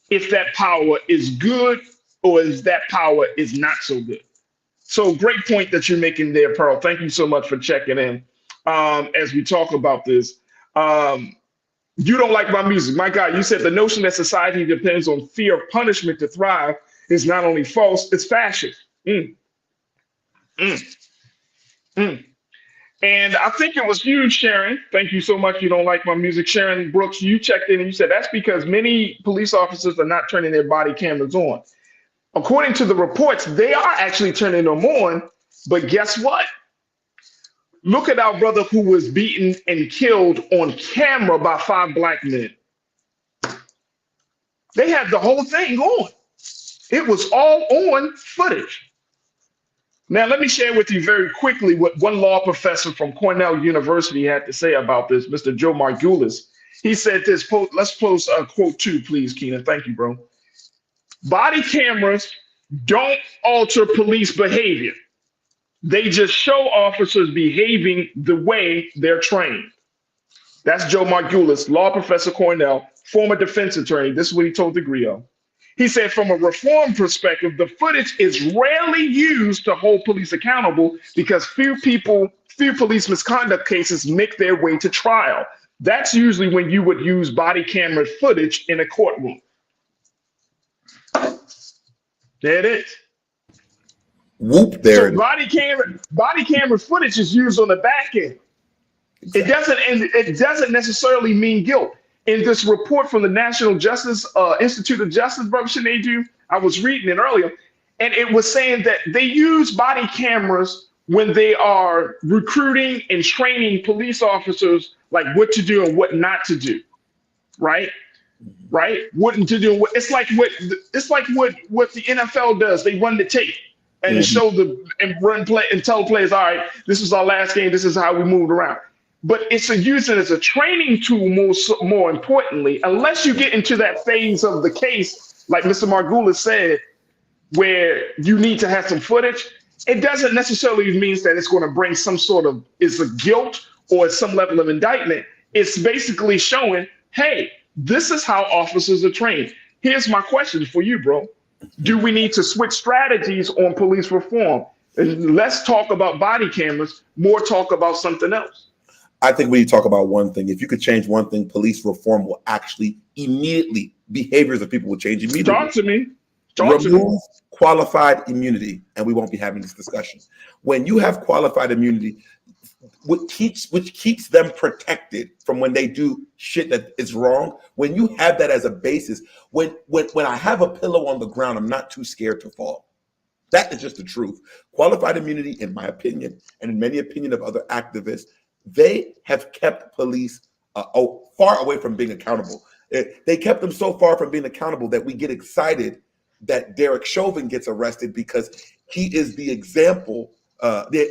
if that power is good or if that power is not so good. So great point that you're making there, Pearl. Thank you so much for checking in as we talk about this. You don't like my music. My God, you said the notion that society depends on fear of punishment to thrive is not only false, it's fascist. And I think it was you, Sharon. Thank you so much. You don't like my music. Sharon Brooks, you checked in and you said that's because many police officers are not turning their body cameras on. According to the reports, they are actually turning them on. But guess what? Look at our brother who was beaten and killed on camera by 5 black men. They had the whole thing on. It was all on footage. Now, let me share with you very quickly what one law professor from Cornell University had to say about this, Mr. Joe Margulis. He said this, let's post a quote 2, please, Keenan. Thank you, bro. Body cameras don't alter police behavior. They just show officers behaving the way they're trained. That's Joe Margulis, law professor Cornell, former defense attorney. This is what he told the Grio. He said, from a reform perspective, the footage is rarely used to hold police accountable because few police misconduct cases make their way to trial. That's usually when you would use body camera footage in a courtroom. There it is. Whoop, there. So body camera footage is used on the back end. It doesn't necessarily mean guilt. In this report from the National Institute of Justice, Brother Shanadu, I was reading it earlier, and it was saying that they use body cameras when they are recruiting and training police officers, like what to do and what not to do, right? What to do. It's like what the NFL does. They run the tape and show run play and tell players, all right, this is our last game. This is how we moved around. But it's used as a training tool more importantly, unless you get into that phase of the case like Mr. Margulis said, where you need to have some footage, it doesn't necessarily mean that it's going to bring some sort of is a guilt or some level of indictment. It's basically showing, hey, this is how officers are trained. Here's my question for you, bro. Do we need to switch strategies on police reform? And less talk about body cameras, more talk about something else. I think we need to talk about one thing. If you could change one thing, police reform will actually immediately, behaviors of people will change immediately. Talk to me. Remove qualified immunity, and we won't be having this discussion. When you have qualified immunity, which keeps them protected from when they do shit that is wrong, when you have that as a basis, when I have a pillow on the ground, I'm not too scared to fall. That is just the truth. Qualified immunity, in my opinion, and in many opinion of other activists, they have kept police far away from being accountable. They kept them so far from being accountable that we get excited that Derek Chauvin gets arrested because he is the example. The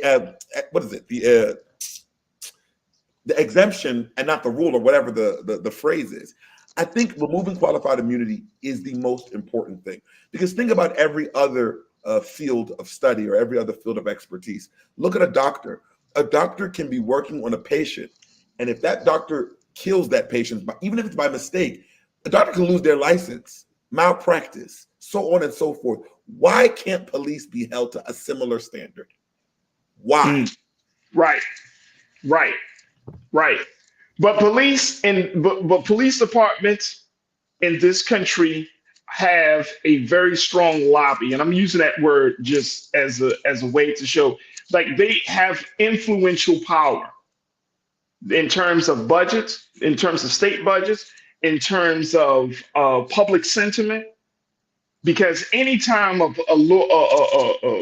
exemption and not the rule, or whatever the phrase is. I think removing qualified immunity is the most important thing, because think about every other field of study or every other field of expertise. Look at a doctor. A doctor can be working on a patient, and if that doctor kills that patient, even if it's by mistake, a doctor can lose their license, malpractice, so on and so forth. Why can't police be held to a similar standard? Why? Right. But police but police departments in this country have a very strong lobby, and I'm using that word just as a way to show, like, they have influential power in terms of budgets, in terms of state budgets, in terms of public sentiment. Because anytime a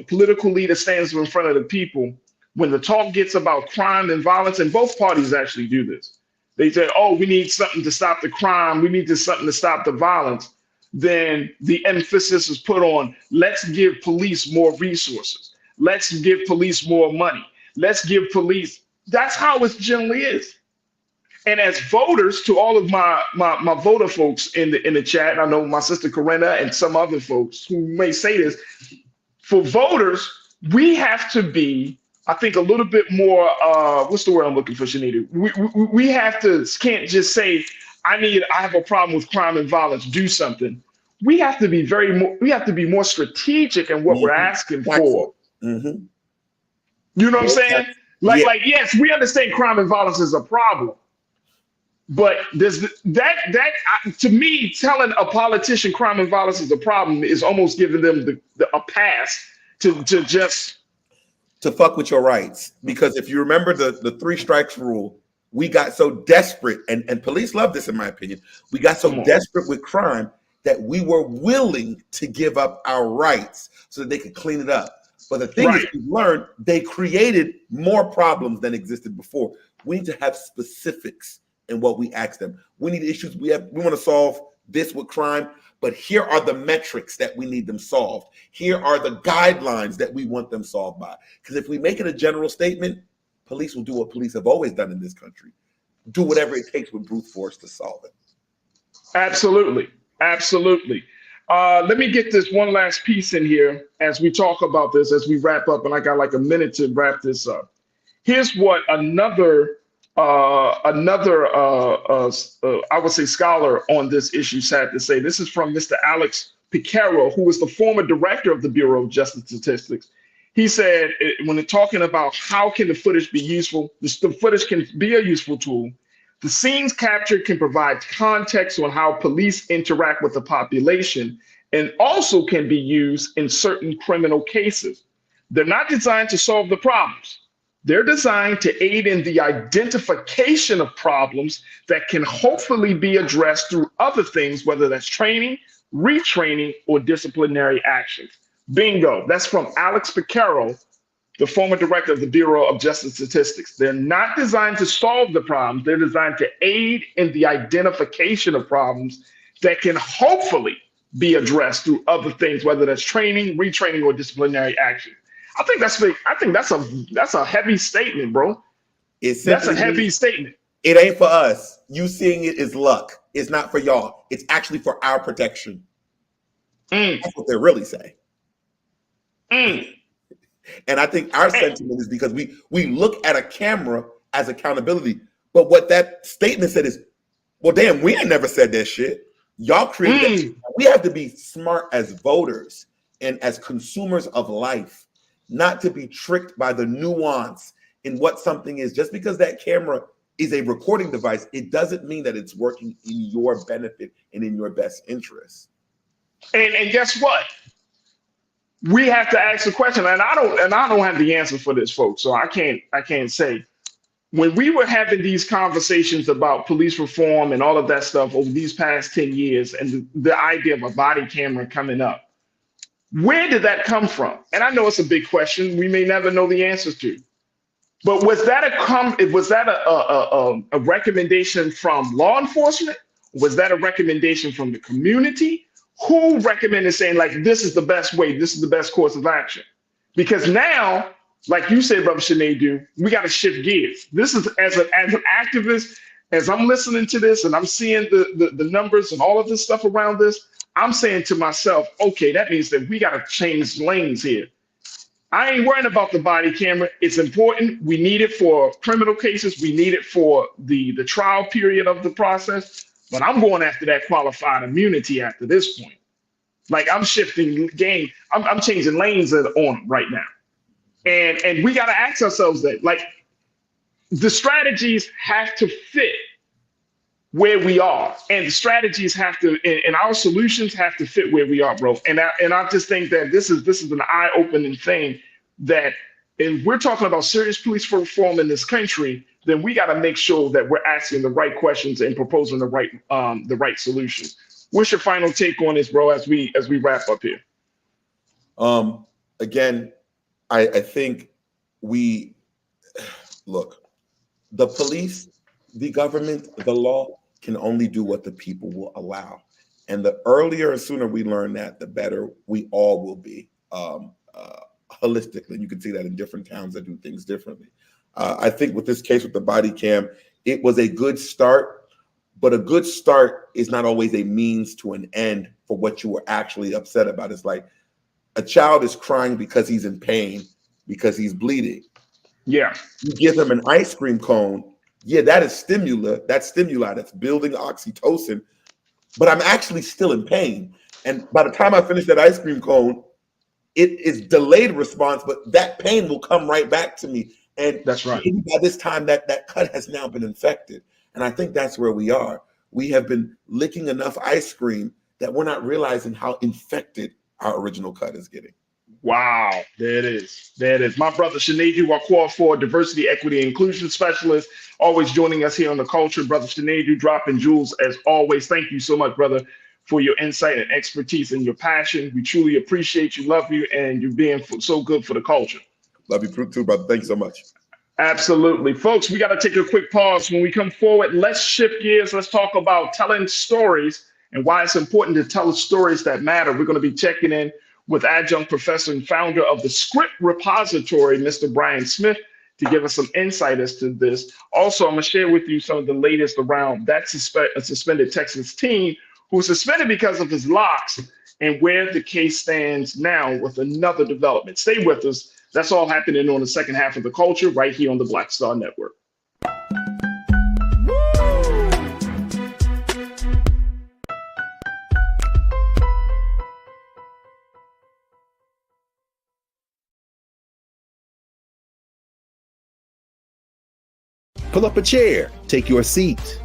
political leader stands in front of the people, when the talk gets about crime and violence, and both parties actually do this, they say, oh, we need something to stop the crime, we need something to stop the violence, then the emphasis is put on, let's give police more resources, let's give police more money, let's give police, that's how it generally is. And as voters, to all of my voter folks in the chat, I know my sister Corinna and some other folks who may say this, for voters, we have to be, I think, a little bit more, what's the word I'm looking for, Shanita? We can't just say, I have a problem with crime and violence, do something. We have to be more strategic in what we're asking for. Mm-hmm. You know what I'm saying? Like, yes, we understand crime and violence is a problem. But there's to me, telling a politician crime and violence is a problem is almost giving them a pass to fuck with your rights. Because if you remember the 3 strikes rule, we got so desperate, and police love this, in my opinion. We got so desperate with crime that we were willing to give up our rights so that they could clean it up. But the thing is, we've learned they created more problems than existed before. We need to have specifics in what we ask them. We need issues. We want to solve this with crime, but here are the metrics that we need them solved. Here are the guidelines that we want them solved by. Because if we make it a general statement, police will do what police have always done in this country. Do whatever it takes with brute force to solve it. Absolutely. Let me get this one last piece in here as we talk about this, as we wrap up, and I got like a minute to wrap this up. Here's what another I would say scholar on this issue had to say. This is from Mr. Alex Picaro, who was the former director of the Bureau of Justice Statistics. He said, when they're talking about how can the footage be useful, the footage can be a useful tool. The scenes captured can provide context on how police interact with the population, and also can be used in certain criminal cases. They're not designed to solve the problems. They're designed to aid in the identification of problems that can hopefully be addressed through other things, whether that's training, retraining, or disciplinary actions. Bingo. That's from Alex Picaro, the former director of the Bureau of Justice Statistics. They're not designed to solve the problems. They're designed to aid in the identification of problems that can hopefully be addressed through other things, whether that's training, retraining, or disciplinary action. I think that's a heavy statement, bro. That's a heavy statement. It ain't for us. You seeing it is luck. It's not for y'all. It's actually for our protection. That's what they're really saying. And I think our sentiment is because we look at a camera as accountability. But what that statement said is, well, damn, we ain't never said that shit. Y'all created that. We have to be smart as voters and as consumers of life, not to be tricked by the nuance in what something is. Just because that camera is a recording device, it doesn't mean that it's working in your benefit and in your best interest. And guess what? We have to ask the question, and I don't have the answer for this, folks. So I can't say. When we were having these conversations about police reform and all of that stuff over these past 10 years, and the idea of a body camera coming up, where did that come from? And I know it's a big question. We may never know the answers to. But was that a recommendation from law enforcement? Was that a recommendation from the community? Who recommended saying, like, this is the best way, this is the best course of action? Because now, like you said, Brother Sinedu, we got to shift gears. This is as an activist, as I'm listening to this and I'm seeing the numbers and all of this stuff around this, I'm saying to myself, okay, that means that we got to change lanes here. I ain't worrying about the body camera. It's important. We need it for criminal cases. We need it for the trial period of the process. But I'm going after that qualified immunity after this point. Like, I'm shifting game. I'm changing lanes on them right now. And we got to ask ourselves that, like, the strategies have to fit where we are, and the strategies have to, and our solutions have to fit where we are, bro. And I just think that this is an eye-opening thing, that if we're talking about serious police reform in this country, then we got to make sure that we're asking the right questions and proposing the right solutions. What's your final take on this, bro, as we wrap up here? Again, I think look, the police, the government, the law can only do what the people will allow. And the earlier and sooner we learn that, the better we all will be holistically. You can see that in different towns that do things differently. I think with this case with the body cam, it was a good start, but a good start is not always a means to an end for what you were actually upset about. It's like a child is crying because he's in pain, because he's bleeding. Yeah. You give him an ice cream cone. Yeah, that is stimuli. That's building oxytocin, but I'm actually still in pain. And by the time I finish that ice cream cone, it is delayed response, but that pain will come right back to me. And that's right. By this time, that cut has now been infected. And I think that's where we are. We have been licking enough ice cream that we're not realizing how infected our original cut is getting. Wow, there it is. There it is. My brother Sinedu Wakwa, Diversity, Equity, and Inclusion Specialist, always joining us here on The Culture. Brother Sinedu, dropping jewels as always. Thank you so much, brother, for your insight and expertise and your passion. We truly appreciate you, love you, and you being so good for the culture. Love you too, brother. Thank you so much. Absolutely. Folks, we got to take a quick pause. When we come forward, let's shift gears. Let's talk about telling stories and why it's important to tell stories that matter. We're going to be checking in with adjunct professor and founder of the Script Repository, Mr. Brian Smith, to give us some insight as to this. Also, I'm going to share with you some of the latest around that suspended Texas teen who was suspended because of his locks and where the case stands now with another development. Stay with us. That's all happening on the second half of The Culture right here on the Black Star Network. Pull up a chair, take your seat.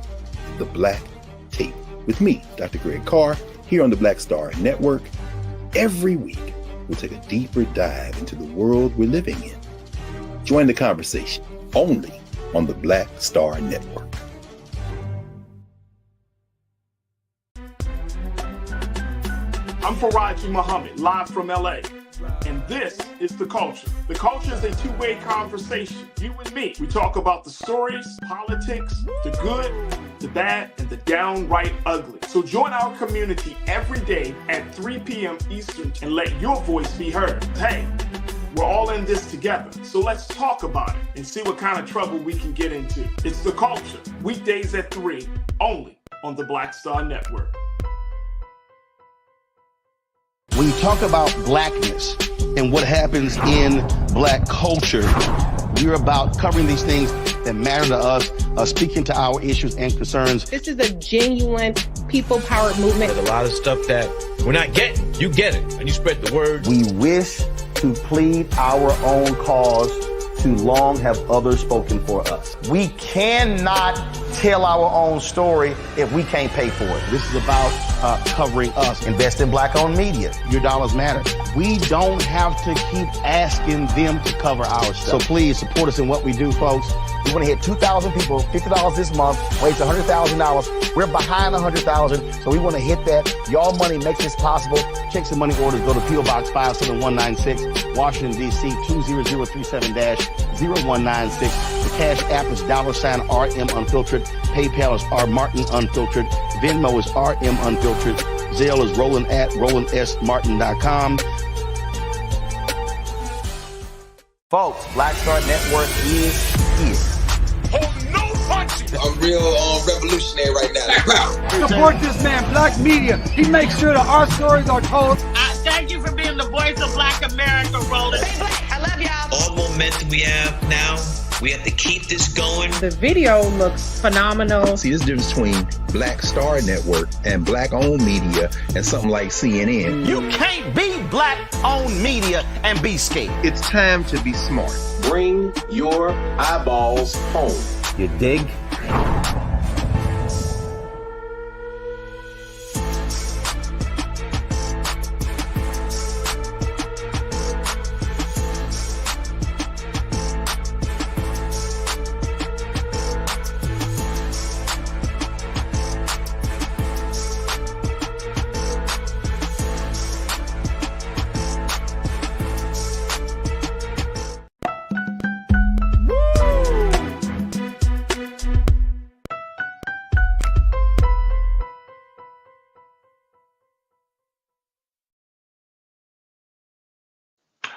The Black Tape with me, Dr. Greg Carr, here on the Black Star Network. Every week, we'll take a deeper dive into the world we're living in. Join the conversation only on the Black Star Network. I'm Farajii Muhammad, live from LA. And this is The Culture. The Culture is a two-way conversation. You and me. We talk about the stories, politics, the good, the bad, and the downright ugly. So join our community every day at 3 p.m. Eastern and let your voice be heard. Hey, we're all in this together. So let's talk about it and see what kind of trouble we can get into. It's The Culture, weekdays at 3, only on the Black Star Network. talk about blackness and what happens in black culture, we're about covering these things that matter to us, speaking to our issues and concerns. This is a genuine people-powered movement. There's a lot of stuff that we're not getting. You get it, and you spread the word. We wish to plead our own cause. Too long have others spoken for us. We cannot tell our own story if we can't pay for it. This is about covering us. Invest in black-owned media. Your dollars matter. We don't have to keep asking them to cover our stuff. So please support us in what we do, folks. We want to hit 2,000 people, $50 this month, raise $100,000. We're behind 100,000, so we want to hit that. Y'all money makes this possible. Check some money orders. Go to P.O. Box 57196, Washington, D.C. 20037-0196. The Cash App is $RM Unfiltered. PayPal is R Martin Unfiltered. Venmo is RM Unfiltered. Zelle is roland@rolandsmartin.com. Folks, Black Star Network is here. I'm real revolutionary right now. Support this man, Black Media. He makes sure that our stories are told. Thank you for being the voice of Black America, Roland. I love y'all. All momentum we have now, we have to keep this going. The video looks phenomenal. See, this difference between Black Star Network and black-owned media and something like CNN. You can't be black-owned media and be scared. It's time to be smart. Bring your eyeballs home. You dig?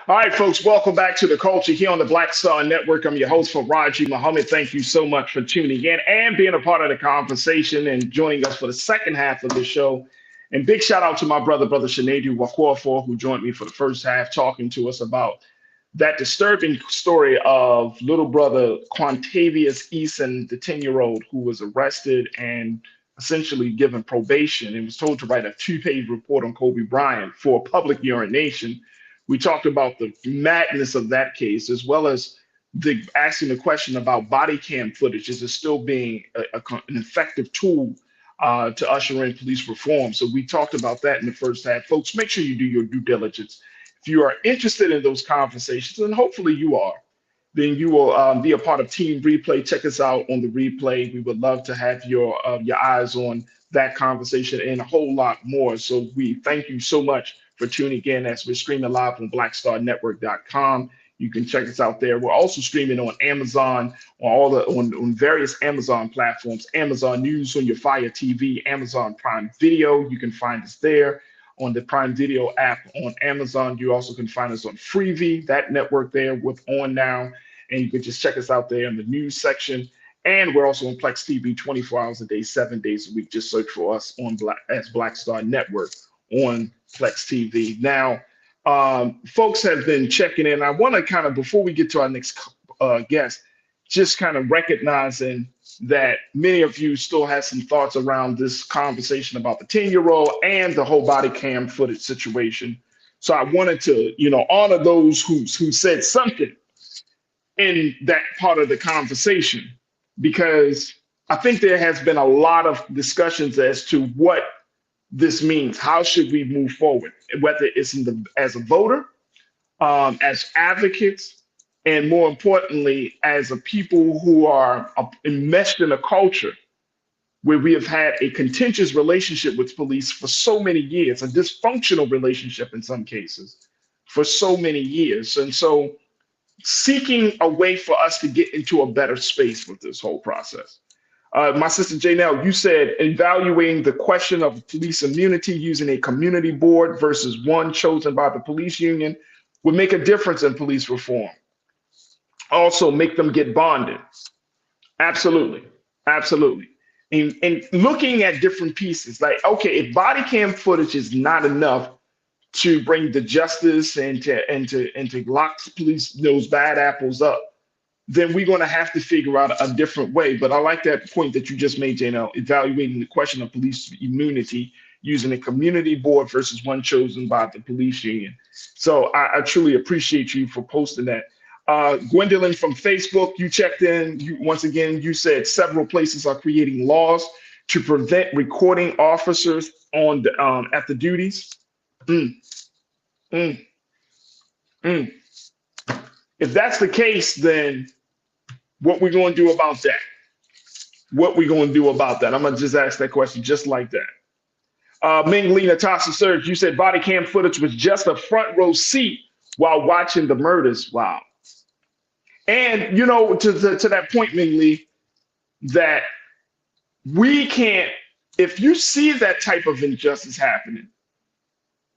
All right, folks, welcome back to The Culture here on the Black Star Network. I'm your host, Farajii Muhammad. Thank you so much for tuning in and being a part of the conversation and joining us for the second half of the show. And big shout out to my brother Shanedu Wakwafor, who joined me for the first half, talking to us about that disturbing story of little brother Quantavious Eason, the 10-year-old who was arrested and essentially given probation and was told to write a 2-page report on Kobe Bryant for public urination. We talked about the madness of that case, as well as asking the question about body cam footage. Is it still being an effective tool to usher in police reform? So we talked about that in the first half. Folks, make sure you do your due diligence. If you are interested in those conversations, and hopefully you are, then you will be a part of Team Replay. Check us out on the replay. We would love to have your eyes on that conversation and a whole lot more. So we thank you so much for tuning in as we're streaming live on blackstarnetwork.com. You can check us out there. We're also streaming on Amazon, on various Amazon platforms, Amazon News on your Fire TV, Amazon Prime Video. You can find us there on the Prime Video app on Amazon. You also can find us on Freevee, that network there with On Now. And you can just check us out there in the news section. And we're also on Plex TV 24 hours a day, 7 days a week. Just search for us as Black Star Network on Plex TV. Now, folks have been checking in. I want to kind of, before we get to our next guest, just kind of recognizing that many of you still have some thoughts around this conversation about the 10-year-old and the whole body cam footage situation. So I wanted to, honor those who said something in that part of the conversation, because I think there has been a lot of discussions as to what this means. How should we move forward, whether it's as a voter, as advocates, and more importantly, as a people who are enmeshed in a culture where we have had a contentious relationship with police for so many years, a dysfunctional relationship in some cases for so many years. And so seeking a way for us to get into a better space with this whole process. My sister Janelle, you said evaluating the question of police immunity using a community board versus one chosen by the police union would make a difference in police reform. Also make them get bonded. Absolutely, absolutely. And looking at different pieces, like, okay, if body cam footage is not enough to bring the justice and to lock police those bad apples up, then we're going to have to figure out a different way. But I like that point that you just made, Janelle, evaluating the question of police immunity using a community board versus one chosen by the police union. So I truly appreciate you for posting that. Gwendolyn from Facebook, you checked in. Once again, you said several places are creating laws to prevent recording officers on the, at the duties. If that's the case, then what we're going to do about that? What we going to do about that? I'm going to just ask that question just like that. Ming Lee Natasha Surge, you said body cam footage was just a front row seat while watching the murders. Wow. And, you know, to that point, Ming Lee, that we can't, if you see that type of injustice happening,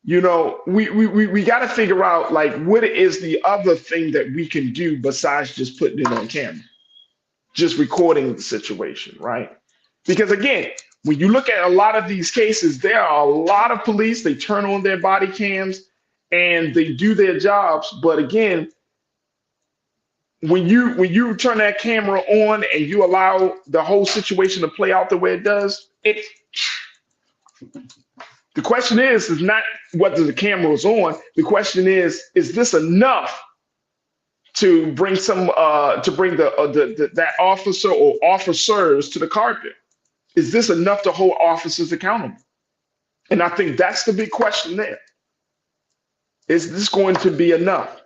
you know, we got to figure out, like, what is the other thing that we can do besides just putting it on camera, just recording the situation, right? Because, again, when you look at a lot of these cases, there are a lot of police, they turn on their body cams and they do their jobs. But, again, when you turn that camera on and you allow the whole situation to play out the way it does, the question is not whether the camera is on. The question is this enough to bring that officer or officers to the carpet? Is this enough to hold officers accountable? And I think that's the big question there. Is this going to be enough?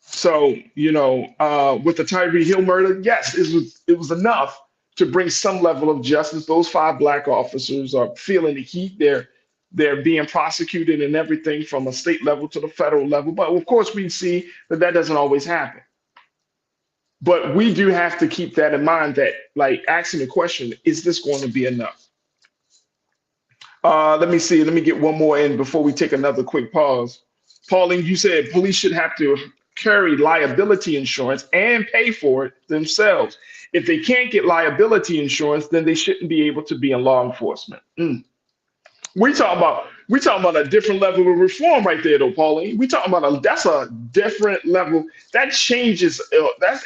So, you know, with the Tyree Hill murder, yes, it was enough to bring some level of justice. Those 5 Black officers are feeling the heat. They're being prosecuted and everything from a state level to the federal level. But of course, we see that doesn't always happen. But we do have to keep that in mind, that, like, asking the question, is this going to be enough? Let me see. Let me get one more in before we take another quick pause. Pauline, you said police should have to carry liability insurance and pay for it themselves. If they can't get liability insurance, then they shouldn't be able to be in law enforcement. We talking about a different level of reform right there, though, Pauline. We talking about that's a different level. That changes.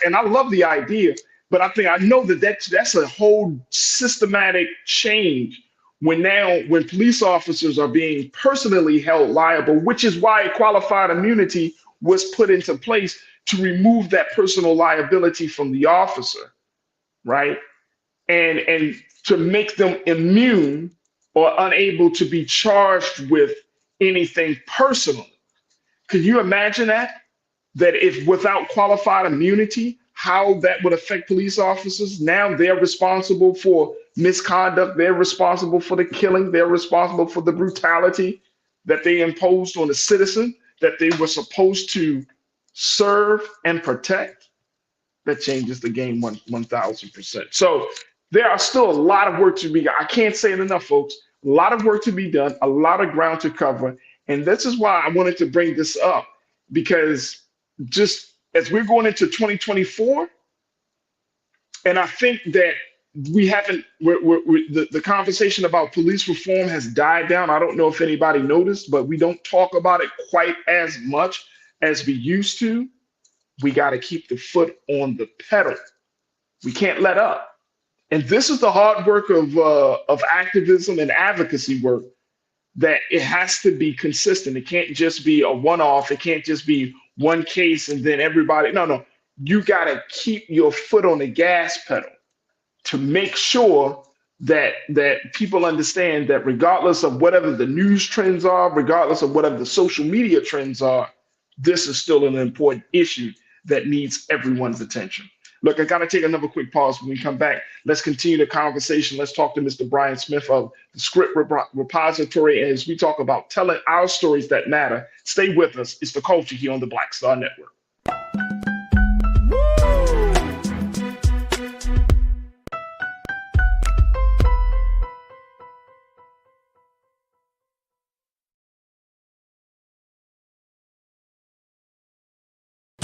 And I love the idea, but I know that's a whole systematic change when police officers are being personally held liable, which is why qualified immunity was put into place, to remove that personal liability from the officer, right? And to make them immune or unable to be charged with anything personal. Could you imagine that if without qualified immunity, how that would affect police officers? Now they're responsible for misconduct. They're responsible for the killing. They're responsible for the brutality that they imposed on a citizen that they were supposed to serve and protect. That changes the game 1,000%. So there are still a lot of work to be done. I can't say it enough, folks. A lot of work to be done, a lot of ground to cover. And this is why I wanted to bring this up, because just as we're going into 2024, and I think that the conversation about police reform has died down. I don't know if anybody noticed, but we don't talk about it quite as much as we used to. We got to keep the foot on the pedal. We can't let up. And this is the hard work of activism and advocacy work, that it has to be consistent. It can't just be a one-off. It can't just be one case and then everybody. No. You got to keep your foot on the gas pedal to make sure that people understand that regardless of whatever the news trends are, regardless of whatever the social media trends are, this is still an important issue that needs everyone's attention. Look, I got to take another quick pause. When we come back, let's continue the conversation. Let's talk to Mr. Brian Smith of the Script Repository as we talk about telling our stories that matter. Stay with us. It's The Culture here on the Black Star Network.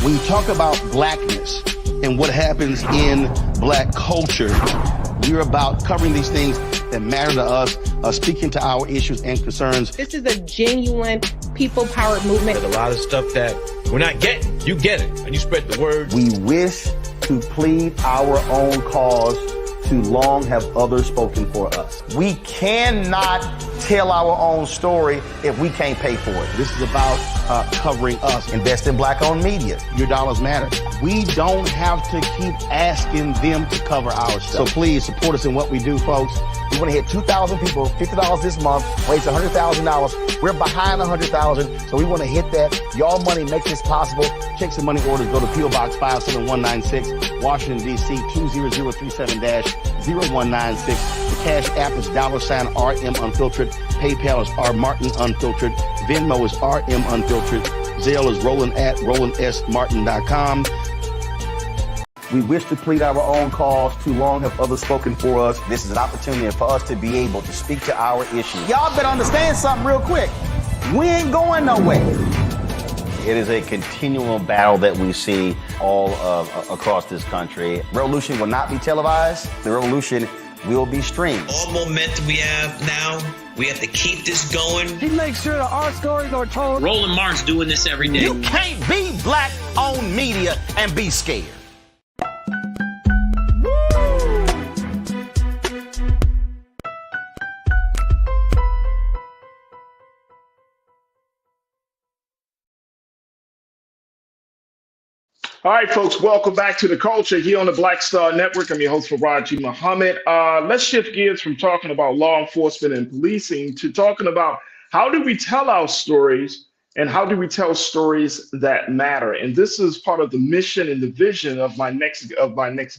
When you talk about blackness and what happens in Black culture, we're about covering these things that matter to us, speaking to our issues and concerns. This is a genuine people-powered movement. A lot of stuff that we're not getting, you get it, and you spread the word. We wish to plead our own cause. Too long have others spoken for us. We cannot tell our own story if we can't pay for it. This is about covering us. Invest in black-owned media. Your dollars matter. We don't have to keep asking them to cover our stuff. So please support us in what we do, folks. We want to hit 2,000 people, $50 this month, raise $100,000. We're behind 100,000, so we want to hit that. Y'all money makes this possible. Checks and money orders go to P.O. Box 57196, Washington, D.C. 20037-0196. The Cash App is $RM Unfiltered. PayPal is R Martin Unfiltered. Venmo is RM Unfiltered. Zelle is RolandSMartin.com. We wish to plead our own cause. Too long have others spoken for us. This is an opportunity for us to be able to speak to our issues. Y'all better understand something real quick. We ain't going nowhere. It is a continual battle that we see all across this country. Revolution will not be televised. The revolution will be streamed. All momentum we have now, we have to keep this going. He makes sure that our stories are told. Roland Martin's doing this every day. You can't be black-owned media and be scared. All right, folks, welcome back to The Culture here on the Black Star Network. I'm your host, Farajii Muhammad. Let's shift gears from talking about law enforcement and policing to talking about how do we tell our stories and how do we tell stories that matter. And this is part of the mission and the vision of my next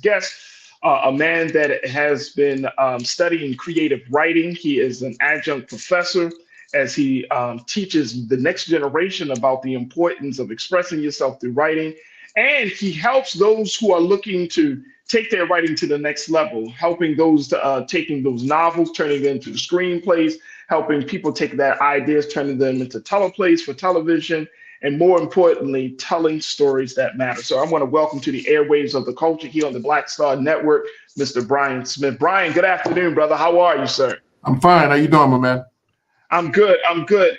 guest, a man that has been studying creative writing. He is an adjunct professor as he teaches the next generation about the importance of expressing yourself through writing. And he helps those who are looking to take their writing to the next level, helping those taking those novels, turning them into screenplays, helping people take their ideas, turning them into teleplays for television, and more importantly, telling stories that matter. So I want to welcome to the airwaves of The Culture here on the Black Star Network, Mr. Brian Smith. Brian, good afternoon, brother. How are you, sir? I'm fine. How you doing, my man? I'm good.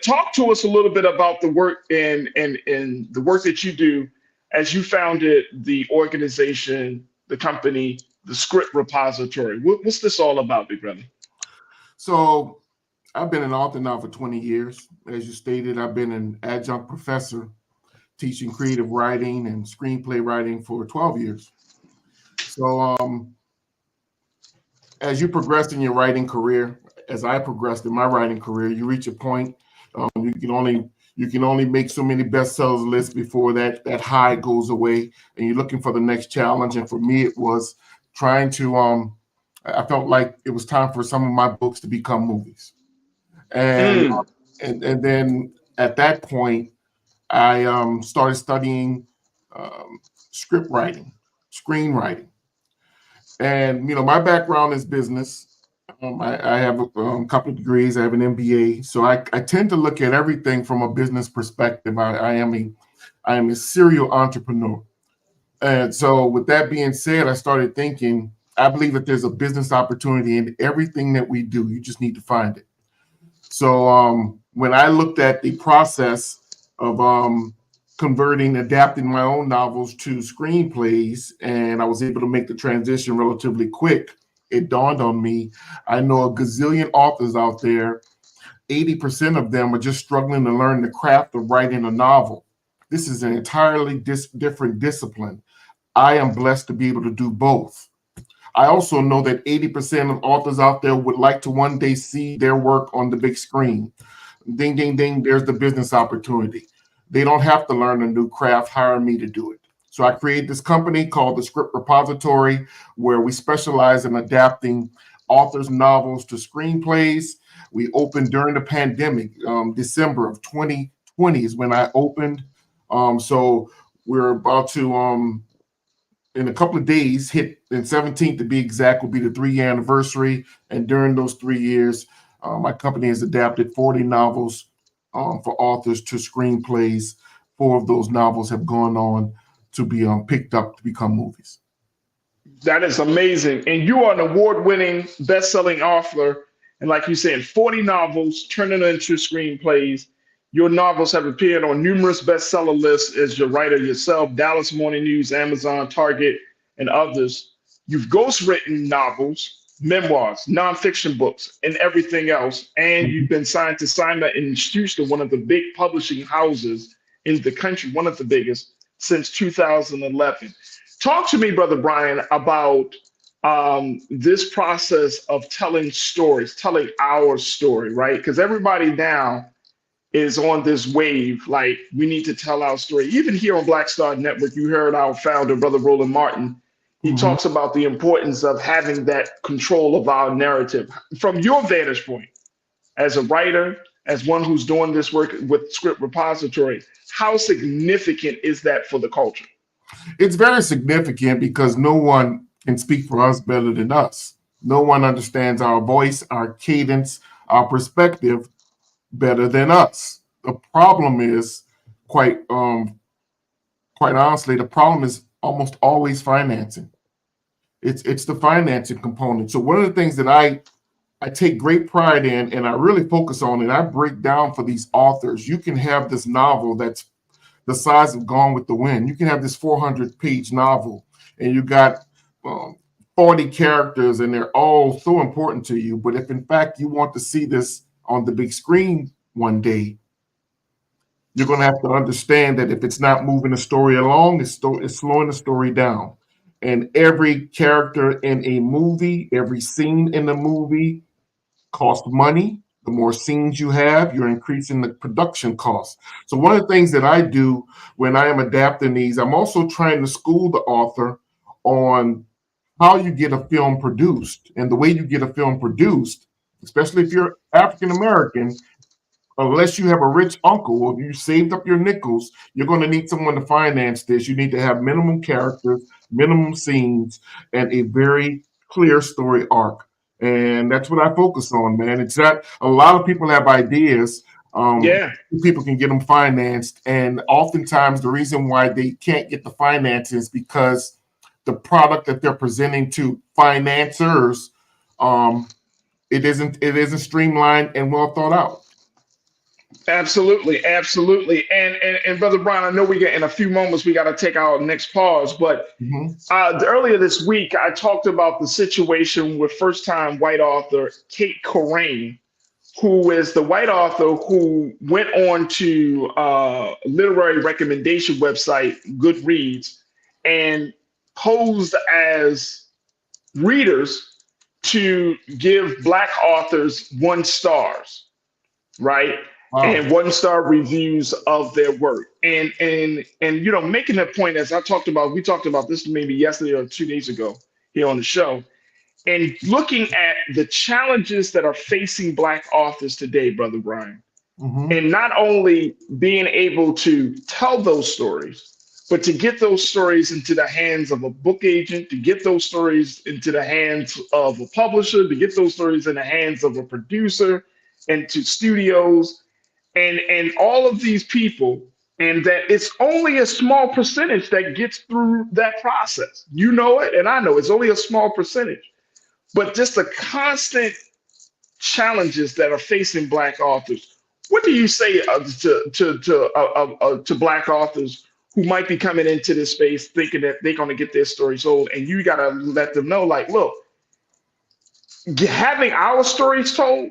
Talk to us a little bit about the work and the work that you do as you founded the organization, the company, the Script Repository. What's this all about, big brother? So I've been an author now for 20 years. As you stated, I've been an adjunct professor teaching creative writing and screenplay writing for 12 years. So as you progress in your writing career, as I progressed in my writing career, you reach a point, you can only make so many bestsellers lists before that high goes away, and you're looking for the next challenge. And for me, it was trying to, I felt like it was time for some of my books to become movies. And then at that point, I started studying script writing, screenwriting. And, my background is business. I have a couple of degrees. I have an MBA, so I tend to look at everything from a business perspective. I am a serial entrepreneur, and so with that being said, I started thinking. I believe that there's a business opportunity in everything that we do. You just need to find it. So when I looked at the process of adapting my own novels to screenplays, and I was able to make the transition relatively quick, it dawned on me, I know a gazillion authors out there. 80% of them are just struggling to learn the craft of writing a novel. This is an entirely different discipline. I am blessed to be able to do both. I also know that 80% of authors out there would like to one day see their work on the big screen. Ding, ding, ding, there's the business opportunity. They don't have to learn a new craft, hire me to do it. So I created this company called the Script Repository, where we specialize in adapting authors' novels to screenplays. We opened during the pandemic. December of 2020 is when I opened. So we're about to, in a couple of days, hit, in 17th to be exact, will be the 3-year anniversary. And during those 3 years, my company has adapted 40 novels for authors to screenplays. 4 of those novels have gone on to be picked up to become movies. That is amazing. And you are an award-winning, best-selling author And like you said, 40 novels turning into screenplays. Your novels have appeared on numerous bestseller lists as your writer yourself, Dallas Morning News, Amazon, Target, and others. You've ghostwritten novels, memoirs, nonfiction books, and everything else. And you've been signed to Simon & Schuster, one of the big publishing houses in the country, one of the biggest, since 2011. Talk to me, Brother Brian, about this process of telling stories, telling our story, right? Because everybody now is on this wave, like we need to tell our story. Even here on Black Star Network, you heard our founder, Brother Roland Martin. He talks about the importance of having that control of our narrative. From your vantage point, as a writer, as one who's doing this work with Script Repository, how significant is that for the culture? It's very significant because no one can speak for us better than us. No one understands our voice, our cadence, our perspective better than us. The problem is quite honestly, the problem is almost always financing. It's the financing component. So one of the things that I take great pride in and I really focus on and I break down for these authors, you can have this novel that's the size of Gone with the Wind. You can have this 400-page novel and you got 40 characters and they're all so important to you. But if in fact you want to see this on the big screen one day, you're going to have to understand that if it's not moving the story along, it's slowing the story down. And every character in a movie, every scene in the movie costs money. The more scenes you have, you're increasing the production costs. So one of the things that I do when I am adapting these, I'm also trying to school the author on how you get a film produced. And the way you get a film produced, especially if you're African American, unless you have a rich uncle or you saved up your nickels, you're going to need someone to finance this. You need to have minimum characters, minimum scenes, and a very clear story arc. And that's what I focus on, man. It's that a lot of people have ideas. People can get them financed. And oftentimes the reason why they can't get the finance is because the product that they're presenting to financiers, it isn't streamlined and well thought out. Absolutely. And Brother Brian, I know we get in a few moments, we got to take our next pause, but earlier this week, I talked about the situation with first-time white author Kate Corain, who is the white author who went on to literary recommendation website Goodreads and posed as readers to give Black authors 1 stars, right? Wow. And 1-star reviews of their work. And you know, making that point, as we talked about this maybe yesterday or 2 days ago here on the show, and looking at the challenges that are facing Black authors today, Brother Brian, and not only being able to tell those stories, but to get those stories into the hands of a book agent, to get those stories into the hands of a publisher, to get those stories in the hands of a producer, and to studios, and all of these people, and that it's only a small percentage that gets through that process. You know it, and I know it's only a small percentage. But just the constant challenges that are facing Black authors. What do you say to Black authors who might be coming into this space thinking that they're going to get their story sold, and you got to let them know, like, look, having our stories told,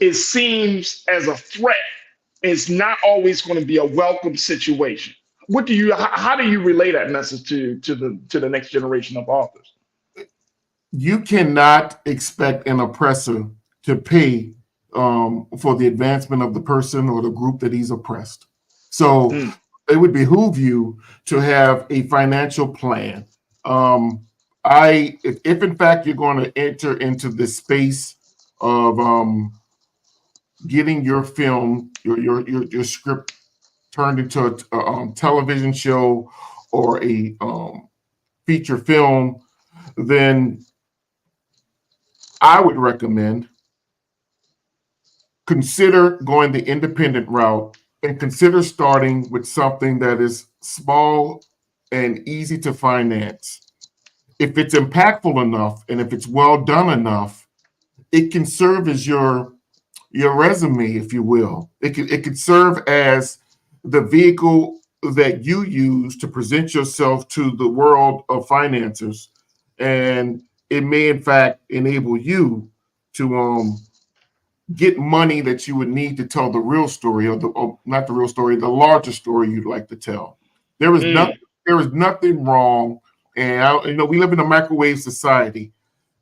it seems as a threat. It's not always going to be a welcome situation. How do you relay that message to the next generation of authors? You cannot expect an oppressor to pay for the advancement of the person or the group that he's oppressed. So it would behoove you to have a financial plan. If in fact you're going to enter into this space of getting your film, your script turned into a television show or a feature film, then I would recommend consider going the independent route and consider starting with something that is small and easy to finance. If it's impactful enough and if it's well done enough, it can serve as your resume, if you will. It could serve as the vehicle that you use to present yourself to the world of financiers, and it may in fact enable you to get money that you would need to tell the real story, or not the real story, the larger story you'd like to tell. There is nothing wrong, and we live in a microwave society.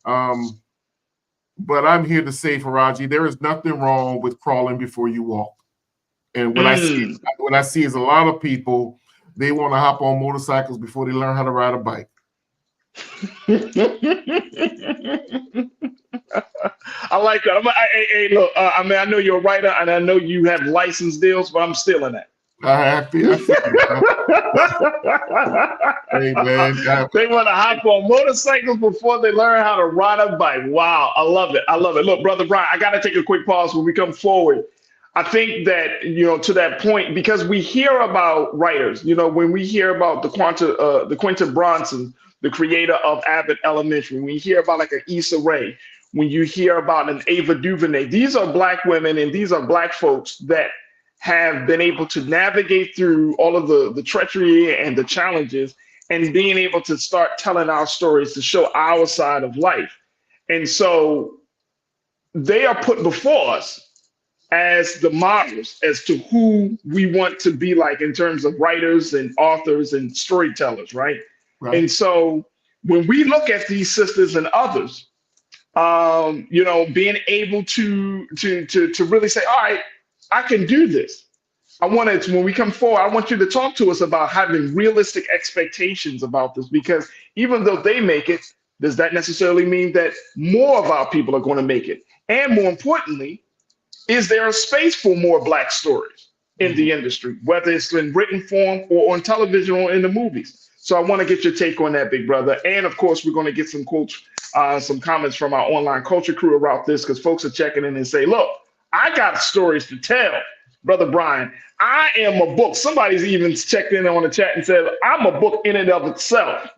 But I'm here to say, Farajii, there is nothing wrong with crawling before you walk. And what I see is a lot of people, they want to hop on motorcycles before they learn how to ride a bike. I like that. Hey, look, I know you're a writer, and I know you have licensed deals, but I'm stealing that. I feel hey, man. They want to hop on motorcycles before they learn how to ride a bike. Wow, I love it. I love it. Look, Brother Brian, I got to take a quick pause when we come forward. I think that, to that point, because we hear about writers, when we hear about the Quentin Bronson, the creator of Abbott Elementary, when we hear about like an Issa Rae, when you hear about an Ava DuVernay, these are Black women and these are Black folks that have been able to navigate through all of the treachery and the challenges and being able to start telling our stories to show our side of life. And so they are put before us as the models as to who we want to be like in terms of writers and authors and storytellers, right? And so when we look at these sisters and others, being able to really say, all right, I can do this. When we come forward, I want you to talk to us about having realistic expectations about this, because even though they make it, does that necessarily mean that more of our people are going to make it? And more importantly, is there a space for more Black stories in the industry, whether it's in written form or on television or in the movies? So I want to get your take on that, big brother. And of course, we're going to get some quotes, some comments from our online culture crew about this, because folks are checking in and say, look, I got stories to tell. Brother Brian, I am a book. Somebody's even checked in on the chat and said, I'm a book in and of itself.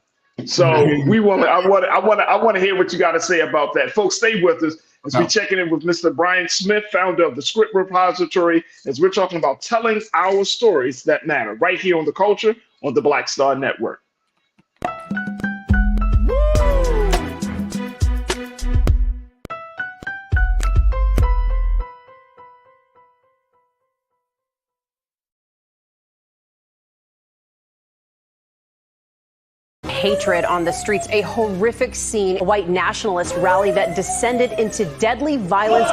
So I want to hear what you got to say about that. Folks, stay with us as we checking in with Mr. Brian Smith, founder of the Script Repository, as we're talking about telling our stories that matter right here on The Culture on the Black Star Network. Hatred on the streets, a horrific scene, a white nationalist rally that descended into deadly violence.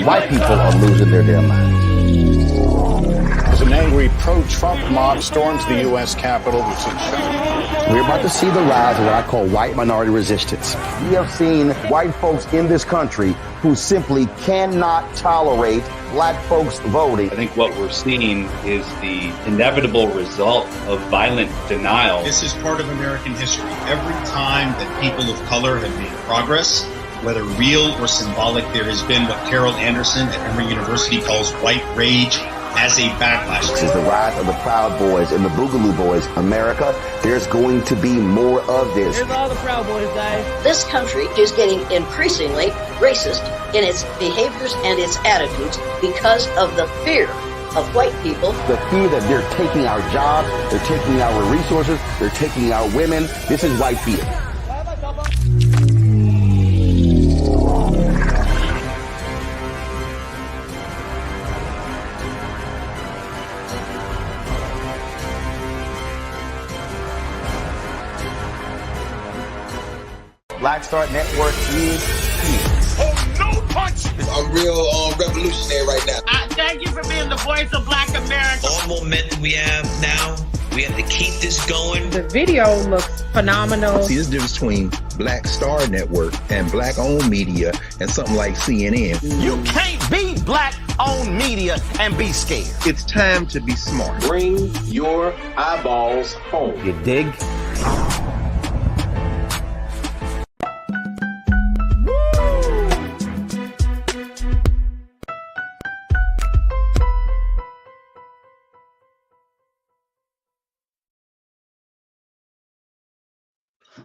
White people are losing their damn minds. As an angry pro-Trump mob storms the U.S. Capitol, we're about to see the rise of what I call white minority resistance. We have seen white folks in this country who simply cannot tolerate Black folks voting. I think what we're seeing is the inevitable result of violent denial. This is part of American history. Every time that people of color have made progress, whether real or symbolic, there has been what Carol Anderson at Emory University calls white rage as a backlash. This is the rise of the Proud Boys and the Boogaloo Boys. America, there's going to be more of this. Here's all the Proud Boys, guys. This country is getting increasingly racist in its behaviors and its attitudes because of the fear of white people. The fear that they're taking our jobs, they're taking our resources, they're taking our women. This is white fear. Black Star Network is here. Oh, no punch! I'm real revolutionary right now. Thank you for being the voice of Black America. All momentum we have now, we have to keep this going. The video looks phenomenal. See, there's a difference between Black Star Network and Black-owned media and something like CNN. You can't be Black-owned media and be scared. It's time to be smart. Bring your eyeballs home. You dig?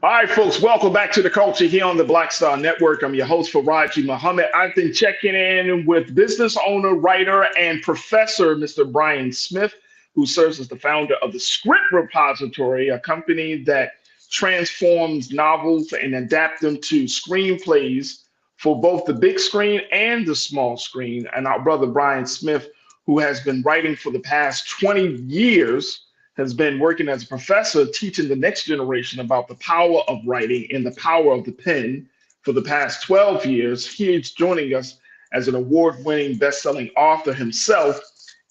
All right, folks, welcome back to the culture here on the Black Star Network. I'm your host, Farajii Muhammad. I've been checking in with business owner, writer, and professor, Mr. Brian Smith, who serves as the founder of the Script Repository, a company that transforms novels and adapt them to screenplays for both the big screen and the small screen. And our brother, Brian Smith, who has been writing for the past 20 years, has been working as a professor teaching the next generation about the power of writing and the power of the pen for the past 12 years. He's joining us as an award-winning best-selling author himself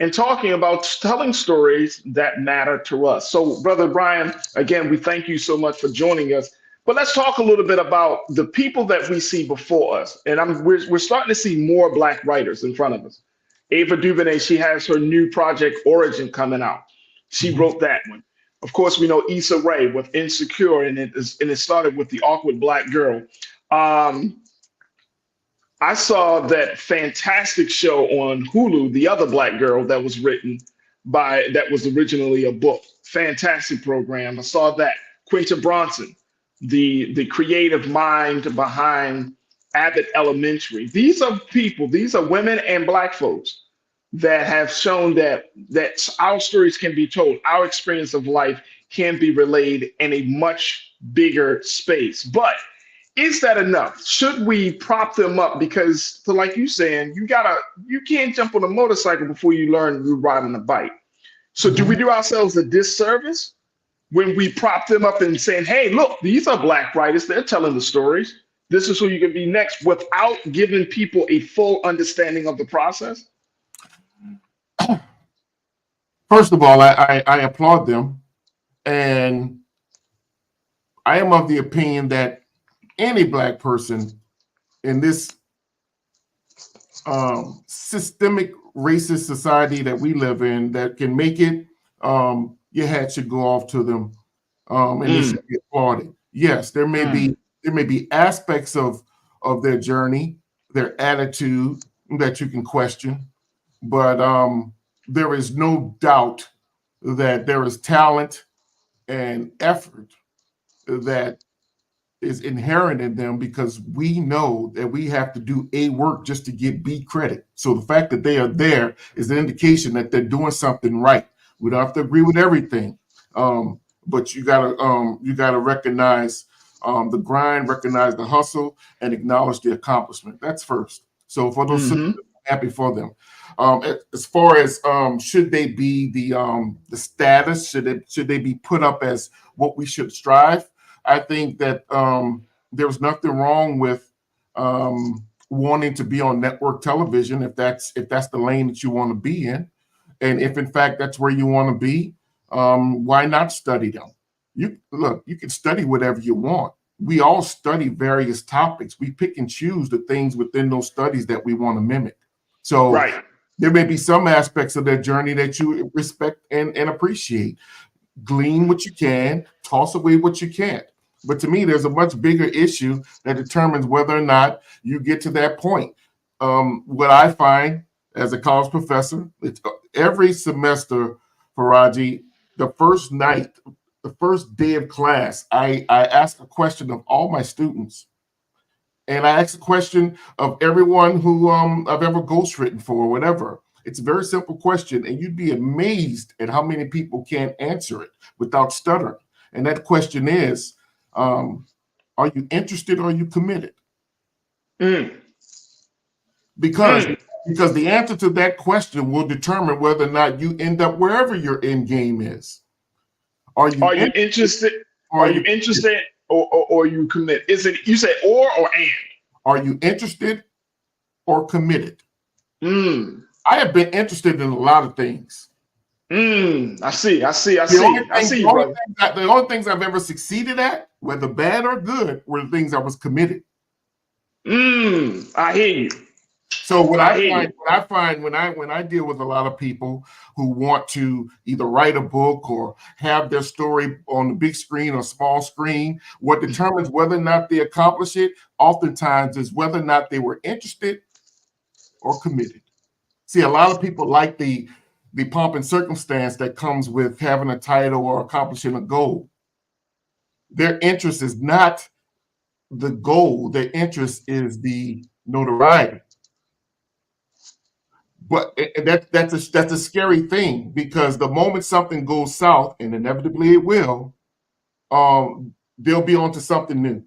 and talking about telling stories that matter to us. So, Brother Brian, again, we thank you so much for joining us. But let's talk a little bit about the people that we see before us. And we're starting to see more Black writers in front of us. Ava DuVernay, she has her new project, Origin, coming out. She wrote that one. Of course, we know Issa Rae with Insecure, and it started with the awkward Black girl. I saw that fantastic show on Hulu, The Other Black Girl, that was originally a book. Fantastic program. I saw that. Quinta Bronson, the creative mind behind Abbott Elementary. These are women and Black folks that have shown that our stories can be told, our experience of life can be relayed in a much bigger space. But is that enough? Should we prop them up? Because, like you saying, you can't jump on a motorcycle before you learn to ride on a bike. So do we do ourselves a disservice when we prop them up and saying, hey, look, these are Black writers, they're telling the stories. This is who you can be next, without giving people a full understanding of the process? First of all, I applaud them, and I am of the opinion that any Black person in this systemic racist society that we live in that can make it, your hat should go off to them, and they should be applauded. Yes, there may be aspects of their journey, their attitude that you can question, but there is no doubt that there is talent and effort that is inherent in them, because we know that we have to do A work just to get B credit. So the fact that they are there is an indication that they're doing something right. We don't have to agree with everything, but you gotta recognize the grind, recognize the hustle, and acknowledge the accomplishment. That's first. So for those sisters, I'm happy for them. As far as should they be the status, should they be put up as what we should strive? I think that there's nothing wrong with wanting to be on network television if that's the lane that you want to be in, and if in fact that's where you want to be, why not study them? You can study whatever you want. We all study various topics. We pick and choose the things within those studies that we want to mimic. So right. There may be some aspects of their journey that you respect and appreciate. Glean what you can, toss away what you can't. But to me, there's a much bigger issue that determines whether or not you get to that point. What I find as a college professor, it's every semester, Farajii, the first day of class, I ask a question of all my students. And I ask a question of everyone who I've ever ghostwritten for or whatever. It's a very simple question, and you'd be amazed at how many people can't answer it without stuttering. And that question is, are you interested or are you committed? Because the answer to that question will determine whether or not you end up wherever your end game is. Are you interested? Are you interested or you commit? Is it, you say or and? Are you interested or committed? I have been interested in a lot of things. I see, brother. The only things I've ever succeeded at, whether bad or good, were the things I was committed. I hear you. So when I deal with a lot of people who want to either write a book or have their story on the big screen or small screen, what determines whether or not they accomplish it oftentimes is whether or not they were interested or committed. See, a lot of people like the pomp and circumstance that comes with having a title or accomplishing a goal. Their interest is not the goal. Their interest is the notoriety. But that's a scary thing, because the moment something goes south, and inevitably it will, they'll be onto something new.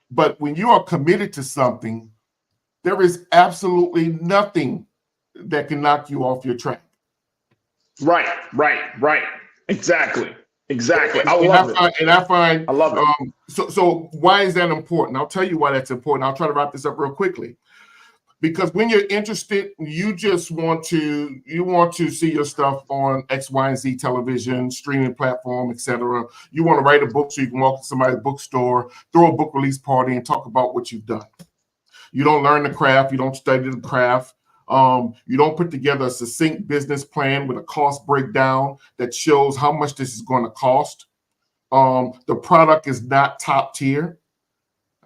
But when you are committed to something, there is absolutely nothing that can knock you off your track. Right. Exactly. I love it. So why is that important? I'll tell you why that's important. I'll try to wrap this up real quickly. Because when you're interested, you want to see your stuff on X, Y, and Z television, streaming platform, etc. You want to write a book so you can walk to somebody's bookstore, throw a book release party, and talk about what you've done. You don't learn the craft. You don't study the craft. You don't put together a succinct business plan with a cost breakdown that shows how much this is going to cost. The product is not top tier.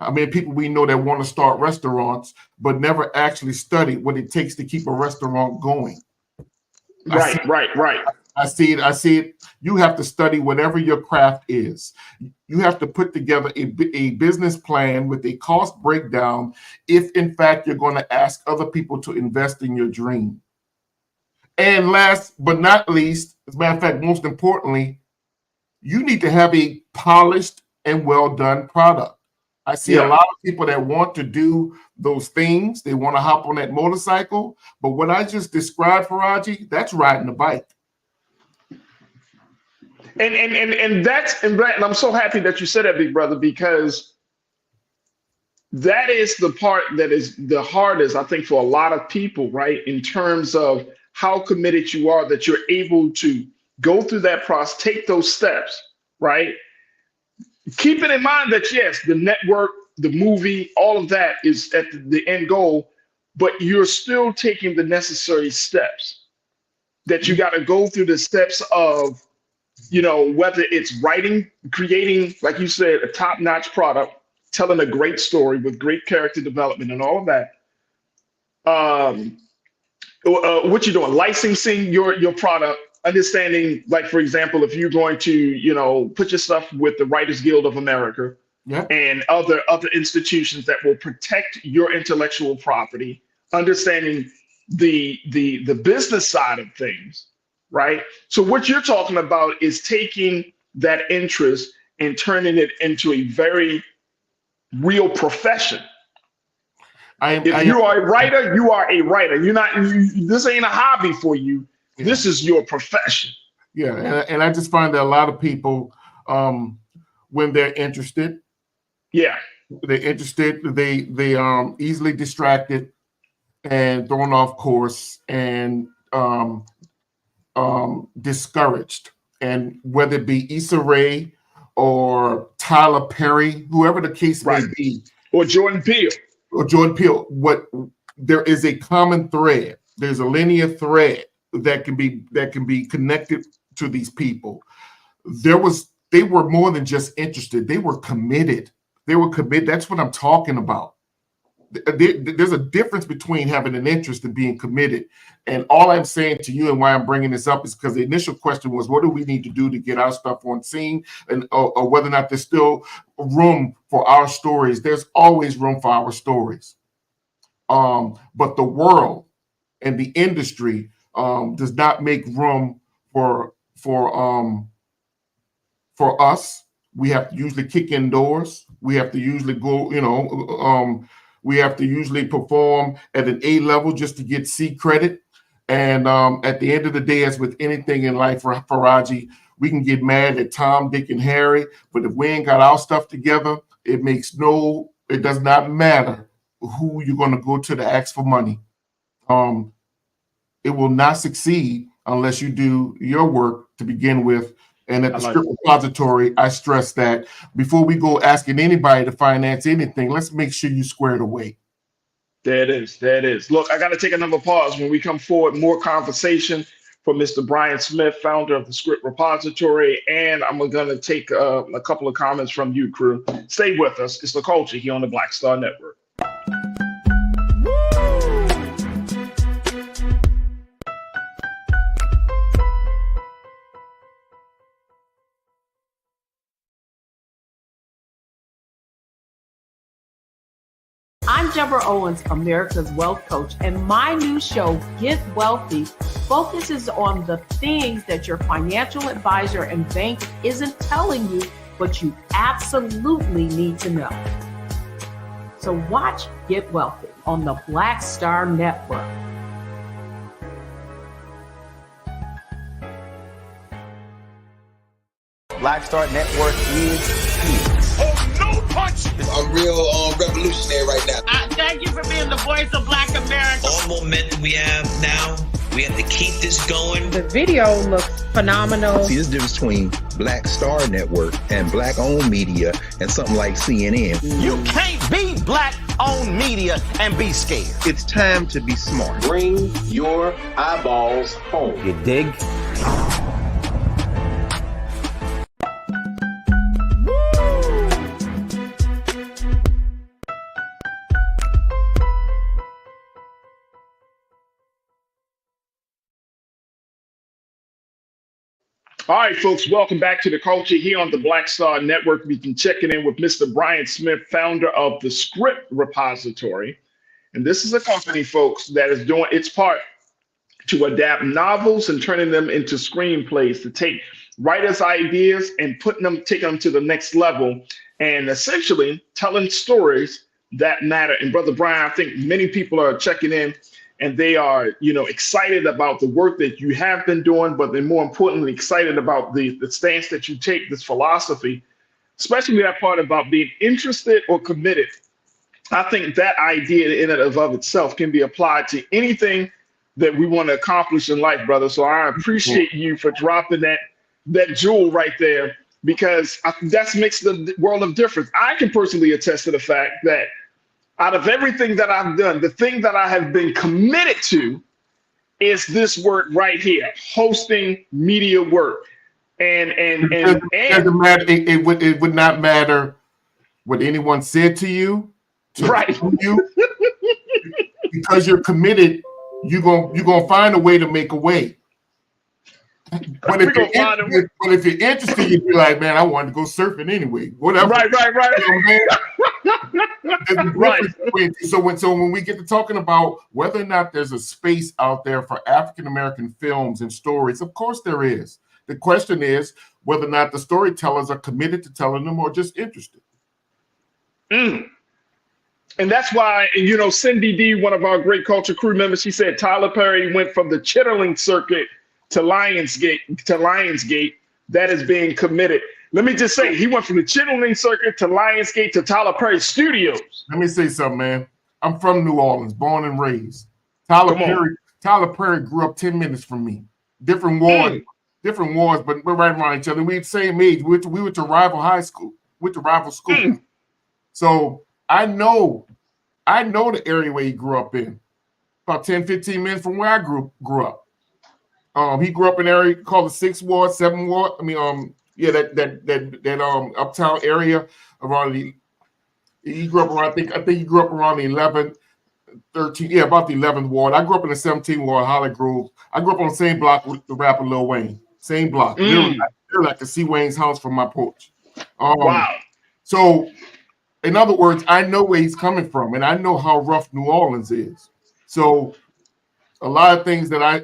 I mean, people we know that want to start restaurants, but never actually study what it takes to keep a restaurant going. Right. I see it. You have to study whatever your craft is. You have to put together a business plan with a cost breakdown if, in fact, you're going to ask other people to invest in your dream. And last but not least, as a matter of fact, most importantly, you need to have a polished and well-done product. I see a lot of people that want to do those things. They want to hop on that motorcycle. But what I just described, Farajii, that's riding a bike. And I'm so happy that you said that, big brother, because that is the part that is the hardest, I think, for a lot of people, right? In terms of how committed you are, that you're able to go through that process, take those steps, right? Keeping in mind that, yes, the network, the movie, all of that is at the end goal, but you're still taking the necessary steps, that you got to go through the steps of, whether it's writing, creating, like you said, a top-notch product, telling a great story with great character development and all of that. What you're doing, licensing your product, understanding, like, for example, if you're going to, put your stuff with the Writers Guild of America and other institutions that will protect your intellectual property, understanding the business side of things, right? So what you're talking about is taking that interest and turning it into a very real profession. If you are a writer, you are a writer. You're not. This ain't a hobby for you. Yeah. This is your profession. Yeah, and I just find that a lot of people, when they're interested, they're interested. They easily distracted and thrown off course and discouraged. And whether it be Issa Rae or Tyler Perry, whoever the case may be, or Jordan Peele. There is a common thread. There's a linear thread that can be connected to these people. They were more than just interested. They were committed. That's what I'm talking about. There's a difference between having an interest and being committed. And all I'm saying to you and why I'm bringing this up is because the initial question was, what do we need to do to get our stuff on scene, and or whether or not there's still room for our stories. There's always room for our stories. But the world and the industry does not make room for us. We have to usually kick in doors. We have to usually go, we have to usually perform at an A level just to get C credit. And at the end of the day, as with anything in life, Farajii, we can get mad at Tom, Dick, and Harry, but if we ain't got our stuff together, it does not matter who you're going to go to ask for money. It will not succeed unless you do your work to begin with. And at the Script Repository, I stress that before we go asking anybody to finance anything, let's make sure you square it away. There it is. Look, I got to take another pause. When we come forward, more conversation from Mr. Brian Smith, founder of the Script Repository. And I'm going to take a couple of comments from you, crew. Stay with us. It's The Culture here on the Black Star Network. I'm Deborah Owens, America's Wealth Coach, and my new show, Get Wealthy, focuses on the things that your financial advisor and bank isn't telling you, but you absolutely need to know. So watch Get Wealthy on the Black Star Network. Black Star Network is here. Oh, no punch! I'm real revolutionary right now. Thank you for being the voice of Black America. All momentum we have now, we have to keep this going. The video looks phenomenal. See, there's a difference between Black Star Network and black-owned media and something like CNN. You can't be black-owned media and be scared. It's time to be smart. Bring your eyeballs home. You dig? All right, folks, welcome back to The Culture here on the Black Star Network. We've been checking in with Mr. Brian Smith, founder of the Script Repository. And this is a company, folks, that is doing its part to adapt novels and turning them into screenplays, to take writers' ideas and taking them to the next level, and essentially telling stories that matter. And Brother Brian, I think many people are checking in and they are, excited about the work that you have been doing, but they're more importantly excited about the stance that you take, this philosophy, especially that part about being interested or committed. I think that idea in and of itself can be applied to anything that we want to accomplish in life, brother. So I appreciate you for dropping that jewel right there, because that makes the world of difference. I can personally attest to the fact that out of everything that I've done, the thing that I have been committed to is this work right here, hosting media work. And it doesn't matter. It would not matter what anyone said to you, because you're committed. You're gonna find a way to make a way. But if you're interested, you'd be like, man, I wanted to go surfing anyway. Whatever. Right. Right. So when we get to talking about whether or not there's a space out there for African American films and stories, of course there is. The question is whether or not the storytellers are committed to telling them or just interested. And that's why, Cindy D, one of our great culture crew members, she said Tyler Perry went from the Chitterling circuit to Lionsgate. That is being committed. Let me just say, he went from the Chitterling circuit to Lionsgate to Tyler Perry Studios. Let me say something, man. I'm from New Orleans, born and raised. Tyler Perry grew up 10 minutes from me. Different wars, but we're right around each other. We're the same age. We went to rival high school, rival school. So I know the area where he grew up in. About 10, 15 minutes from where I grew up. He grew up in an area called the 6th Ward, 7th Ward. That uptown area around he grew up around, I think he grew up around the 11th, 13th, about the 11th Ward. I grew up in the 17th Ward, Holly Grove. I grew up on the same block with the rapper Lil Wayne. Same block. Literally, I could see Wayne's house from my porch. Wow. So, in other words, I know where he's coming from, and I know how rough New Orleans is. So, a lot of things that I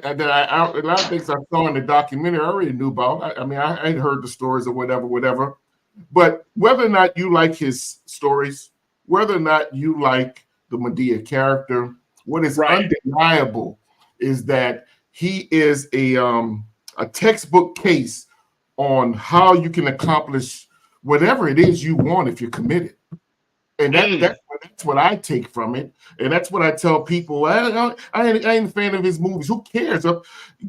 saw in the documentary I already knew about. I had heard the stories or whatever. But whether or not you like his stories, whether or not you like the Medea character, what is undeniable is that he is a textbook case on how you can accomplish whatever it is you want if you're committed. And that's what I take from it. And that's what I tell people. I ain't a fan of his movies. Who cares?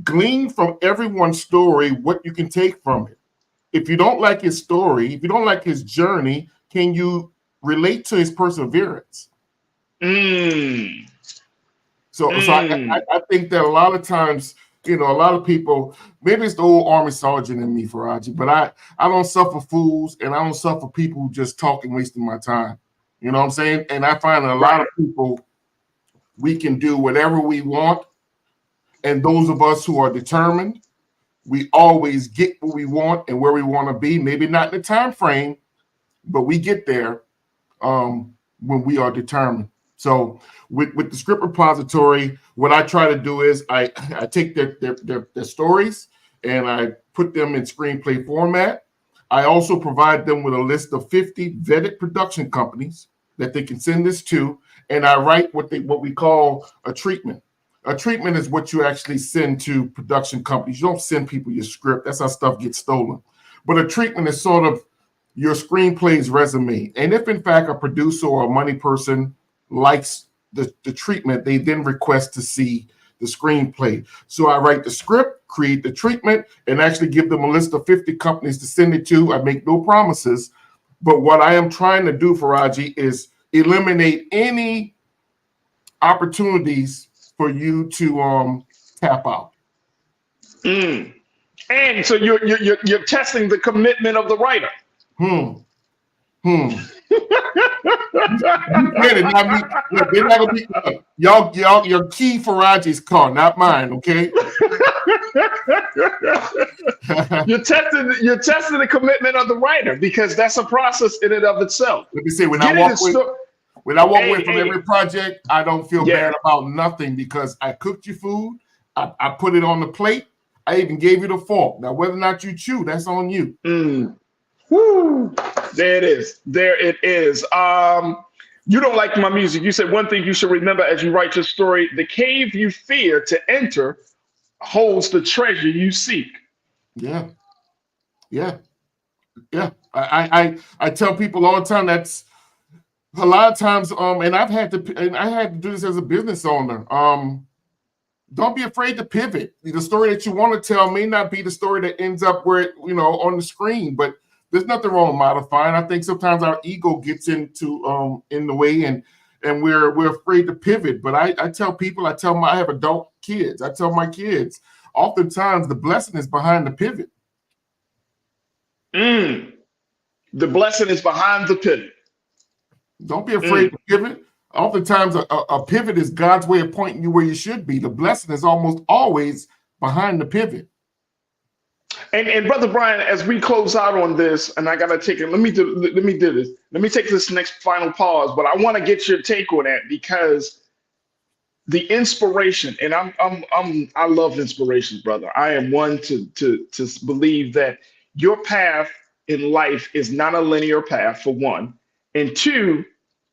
Glean from everyone's story what you can take from it. If you don't like his story, if you don't like his journey, can you relate to his perseverance? So I think that a lot of times, a lot of people, maybe it's the old Army sergeant in me, Farajii, but I don't suffer fools and I don't suffer people who just talk and wasting my time. You know what I'm saying? And I find a lot of people, we can do whatever we want. And those of us who are determined, we always get what we want and where we want to be. Maybe not in the time frame, but we get there when we are determined. So with the script repository, what I try to do is I take their stories and I put them in screenplay format. I also provide them with a list of 50 vetted production companies that they can send this to, and I write what we call a treatment. A treatment is what you actually send to production companies. You don't send people your script. That's how stuff gets stolen. But a treatment is sort of your screenplay's resume. And if in fact a producer or a money person likes the treatment, they then request to see the screenplay. So I write the script, create the treatment, and actually give them a list of 50 companies to send it to. I make no promises. But what I am trying to do, Farajii, is eliminate any opportunities for you to tap out. And so you're testing the commitment of the writer. You get it, not me. Look, they're not gonna be y'all. Your key Farajii's car, not mine. Okay. You're testing the commitment of the writer, because that's a process in and of itself. Let me say, when I walk away from every project, I don't feel bad about nothing, because I cooked your food, I put it on the plate, I even gave you the fork. Now, whether or not you chew, that's on you. Woo! There it is. There it is. You don't like my music. You said one thing you should remember as you write your story: the cave you fear to enter holds the treasure you seek. Yeah. I tell people all the time, that's a lot of times, and I had to do this as a business owner. Don't be afraid to pivot. The story that you want to tell may not be the story that ends up where on the screen, but there's nothing wrong with modifying. I think sometimes our ego gets in the way, and we're afraid to pivot. But I tell people, I have adult kids. I tell my kids, oftentimes the blessing is behind the pivot. The blessing is behind the pivot. Don't be afraid to pivot. Oftentimes a pivot is God's way of pointing you where you should be. The blessing is almost always behind the pivot. And Brother Brian, as we close out on this, and I gotta take it. Let me do this. Let me take this next final pause, but I want to get your take on that, because the inspiration, and I love inspiration, brother. I am one to believe that your path in life is not a linear path, for one, and two,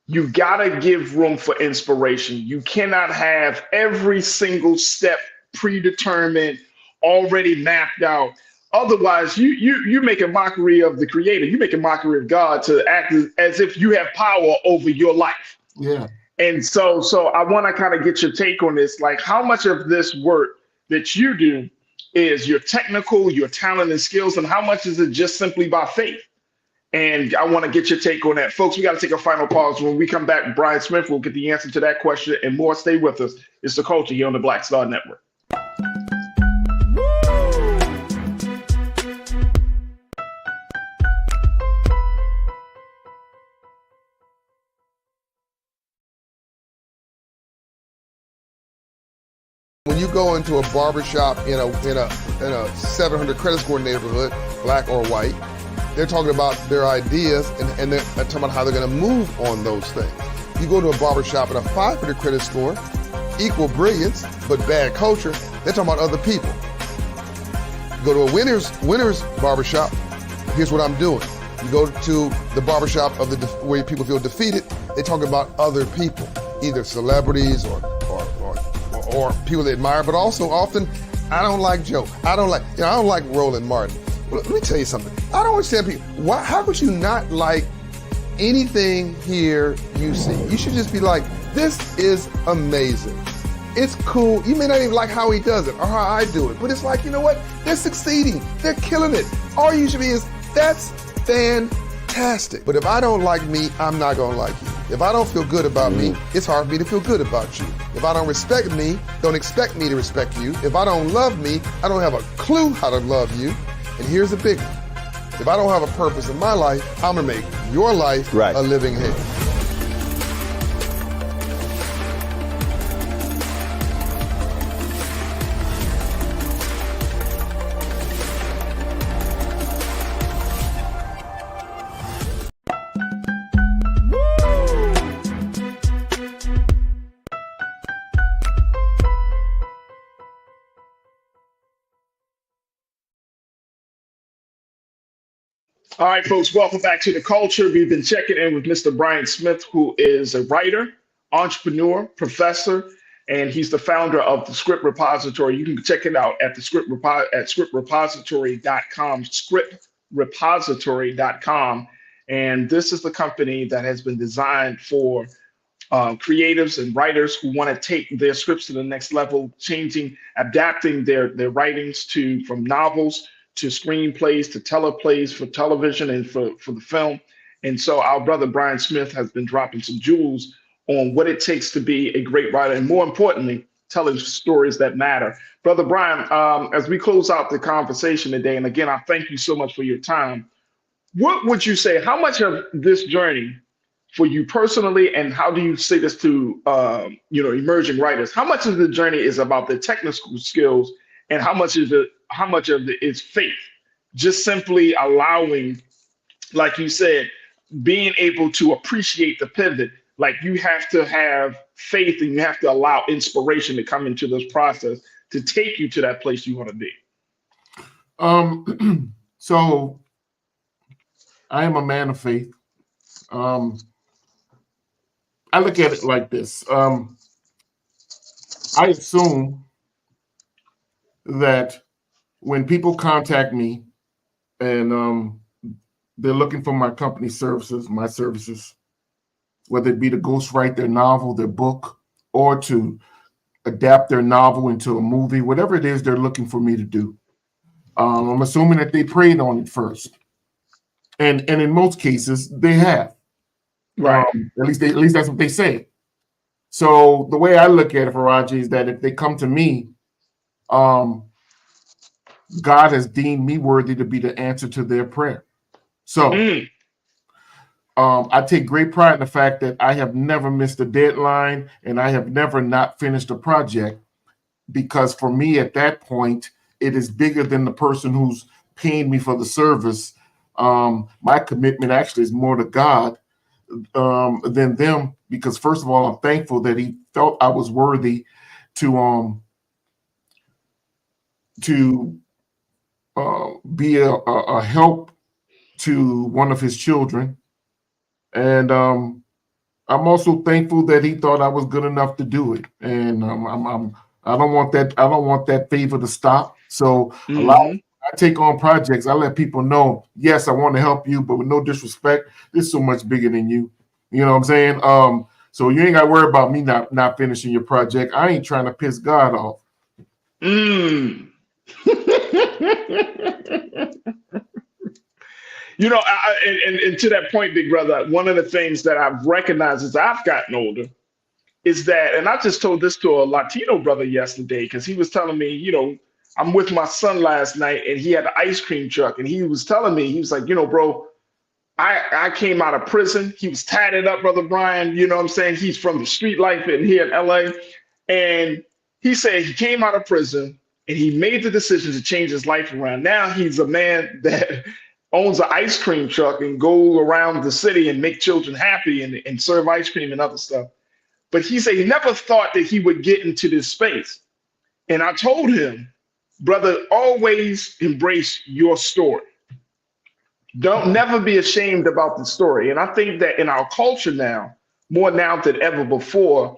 you've got to give room for inspiration. You cannot have every single step predetermined, already mapped out. Otherwise, you make a mockery of the Creator. You make a mockery of God to act as if you have power over your life. Yeah. And so I want to kind of get your take on this. Like, how much of this work that you do is your technical, your talent and skills, and how much is it just simply by faith? And I want to get your take on that. Folks, we got to take a final pause. When we come back, Brian Smith will get the answer to that question and more. Stay with us. It's The Culture here on the Black Star Network. When you go into a barbershop in a 700 credit score neighborhood, black or white, they're talking about their ideas and they're talking about how they're going to move on those things. You go to a barbershop in a 500 credit score, equal brilliance, but bad culture, they're talking about other people. You go to a winner's barbershop, here's what I'm doing. You go to the barbershop of where people feel defeated, they're talking about other people, either celebrities or people they admire, but also often, I don't like Joe. I don't like Roland Martin. Let me tell you something. I don't understand people. How could you not like anything here you see? You should just be like, this is amazing. It's cool. You may not even like how he does it or how I do it, but it's like, you know what? They're succeeding. They're killing it. All you should be is, that's fantastic. But if I don't like me, I'm not going to like you. If I don't feel good about me, it's hard for me to feel good about you. If I don't respect me, don't expect me to respect you. If I don't love me, I don't have a clue how to love you. And here's the big one. If I don't have a purpose in my life, I'm going to make your life a living hell. All right, folks, welcome back to The Culture. We've been checking in with Mr. Brian Smith, who is a writer, entrepreneur, professor, and he's the founder of the Script Repository. You can check it out at scriptrepository.com, scriptrepository.com. And this is the company that has been designed for creatives and writers who want to take their scripts to the next level, adapting their writings from novels to screenplays to teleplays for television and for the film. And so our brother Brian Smith has been dropping some jewels on what it takes to be a great writer, and more importantly, telling stories that matter. Brother Brian, as we close out the conversation today, and again, I thank you so much for your time. What would you say, how much of this journey for you personally, and how do you say this to emerging writers? How much of the journey is about the technical skills, and how much of it is faith? Just simply allowing, like you said, being able to appreciate the pivot. Like you have to have faith, and you have to allow inspiration to come into this process to take you to that place you want to be. So I am a man of faith. I look at it like this. I assume that when people contact me and they're looking for my company services, my services, whether it be to ghostwrite their novel, their book, or to adapt their novel into a movie, whatever it is they're looking for me to do, I'm assuming that they prayed on it first. And in most cases, they have. Right. At least that's what they say. So the way I look at it, Farajii, is that if they come to me, God has deemed me worthy to be the answer to their prayer. So I take great pride in the fact that I have never missed a deadline, and I have never not finished a project, because for me at that point, it is bigger than the person who's paying me for the service. My commitment actually is more to God than them, because first of all, I'm thankful that he felt I was worthy to be a help to one of his children. And I'm also thankful that he thought I was good enough to do it. And I don't want that favor to stop. So I take on projects. I let people know, yes, I want to help you, but with no disrespect, it's so much bigger than you. You know what I'm saying? So you ain't got to worry about me not finishing your project. I ain't trying to piss God off. And to that point, big brother, one of the things that I've recognized as I've gotten older is that, and I just told this to a Latino brother yesterday, because he was telling me, I'm with my son last night and he had an ice cream truck, and he was telling me, he was like, bro, I came out of prison. He was tatted up, brother Brian, you know what I'm saying? He's from the street life in here in LA. And he said he came out of prison and he made the decision to change his life around. Now he's a man that owns an ice cream truck and go around the city and make children happy and serve ice cream and other stuff. But he said he never thought that he would get into this space. And I told him, brother, always embrace your story. Don't never be ashamed about the story. And I think that in our culture now, more now than ever before,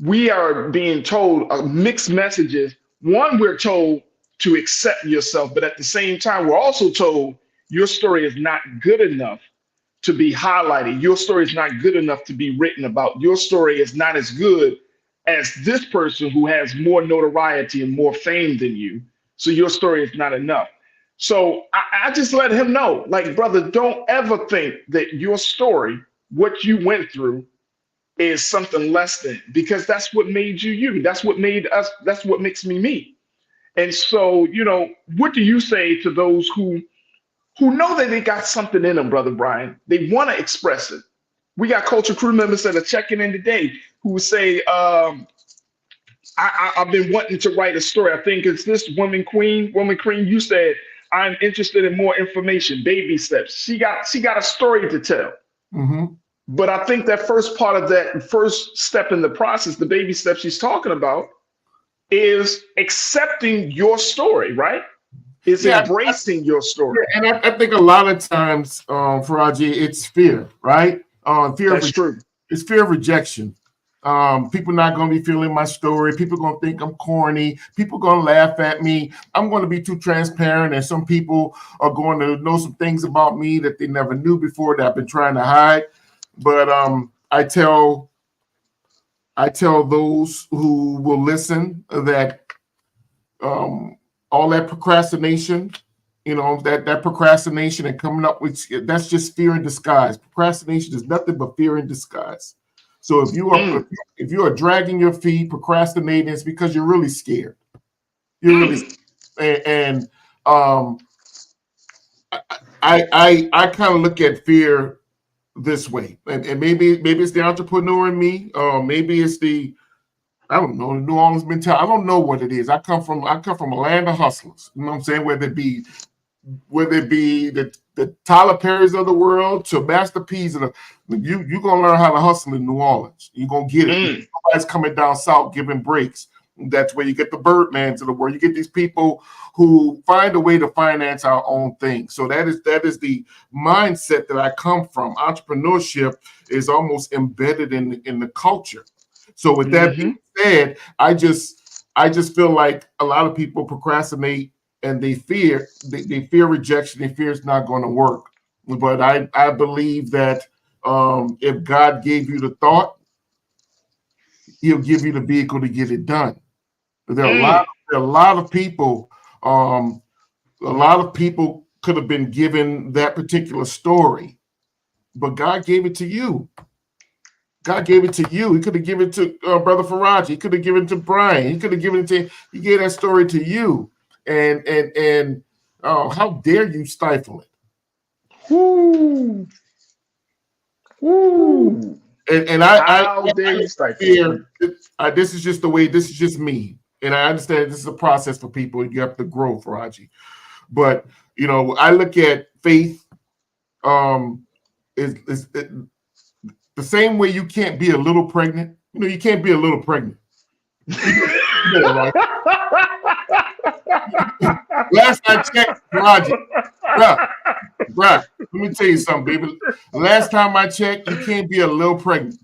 we are being told mixed messages. One, we're told to accept yourself, but at the same time, we're also told your story is not good enough to be highlighted. Your story is not good enough to be written about. Your story is not as good as this person who has more notoriety and more fame than you. So your story is not enough. So I just let him know, like, brother, don't ever think that your story, what you went through, is something less than, because that's what made you you. That's what made us. That's what makes me me. And so, what do you say to those who know that they got something in them, brother Brian? They want to express it. We got culture crew members that are checking in today who say, I've been wanting to write a story. I think it's this woman queen. You said, I'm interested in more information, baby steps. She got a story to tell. Mm-hmm. But I think that first part of that first step in the process, the baby steps she's talking about, is accepting your story, right? It's embracing your story. And I think a lot of times, Farajii, it's fear, right? That's true. It's fear of rejection. People not going to be feeling my story. People going to think I'm corny. People going to laugh at me. I'm going to be too transparent, and some people are going to know some things about me that they never knew before that I've been trying to hide. But I tell those who will listen that all that procrastination, that procrastination and coming up with, that's just fear in disguise. Procrastination is nothing but fear in disguise. So if you are dragging your feet, procrastinating, it's because you're really scared. You're really, and I kind of look at fear this way, and maybe it's the entrepreneur in me, maybe it's the, I don't know, the New Orleans mentality. I don't know what it is. I come from a land of hustlers. You know what I'm saying? Whether it be the Tyler Perrys of the world to Master P's of you're gonna learn how to hustle in New Orleans. You're gonna get it. Nobody's coming down south giving breaks. That's where you get the Birdmans of the world. You get these people who find a way to finance our own thing. So that is the mindset that I come from. Entrepreneurship is almost embedded in the culture. So with that being said, I just feel like a lot of people procrastinate and they fear rejection. They fear it's not going to work. But I believe that if God gave you the thought, He'll give you the vehicle to get it done. There are a lot of people. A lot of people could have been given that particular story, but God gave it to you. God gave it to you. He could have given it to Brother Farajii. He could have given it to Brian. He could have given it to. He gave that story to you, and how dare you stifle it? Woo. Woo. And how dare you stifle it? This is just the way. This is just me, and I understand this is a process for people. You have to grow, Farajii. But I look at faith. Is the same way you can't be a little pregnant. You can't be a little pregnant. Right? Last I checked, Roger, bruh, let me tell you something, baby. Last time I checked, you can't be a little pregnant.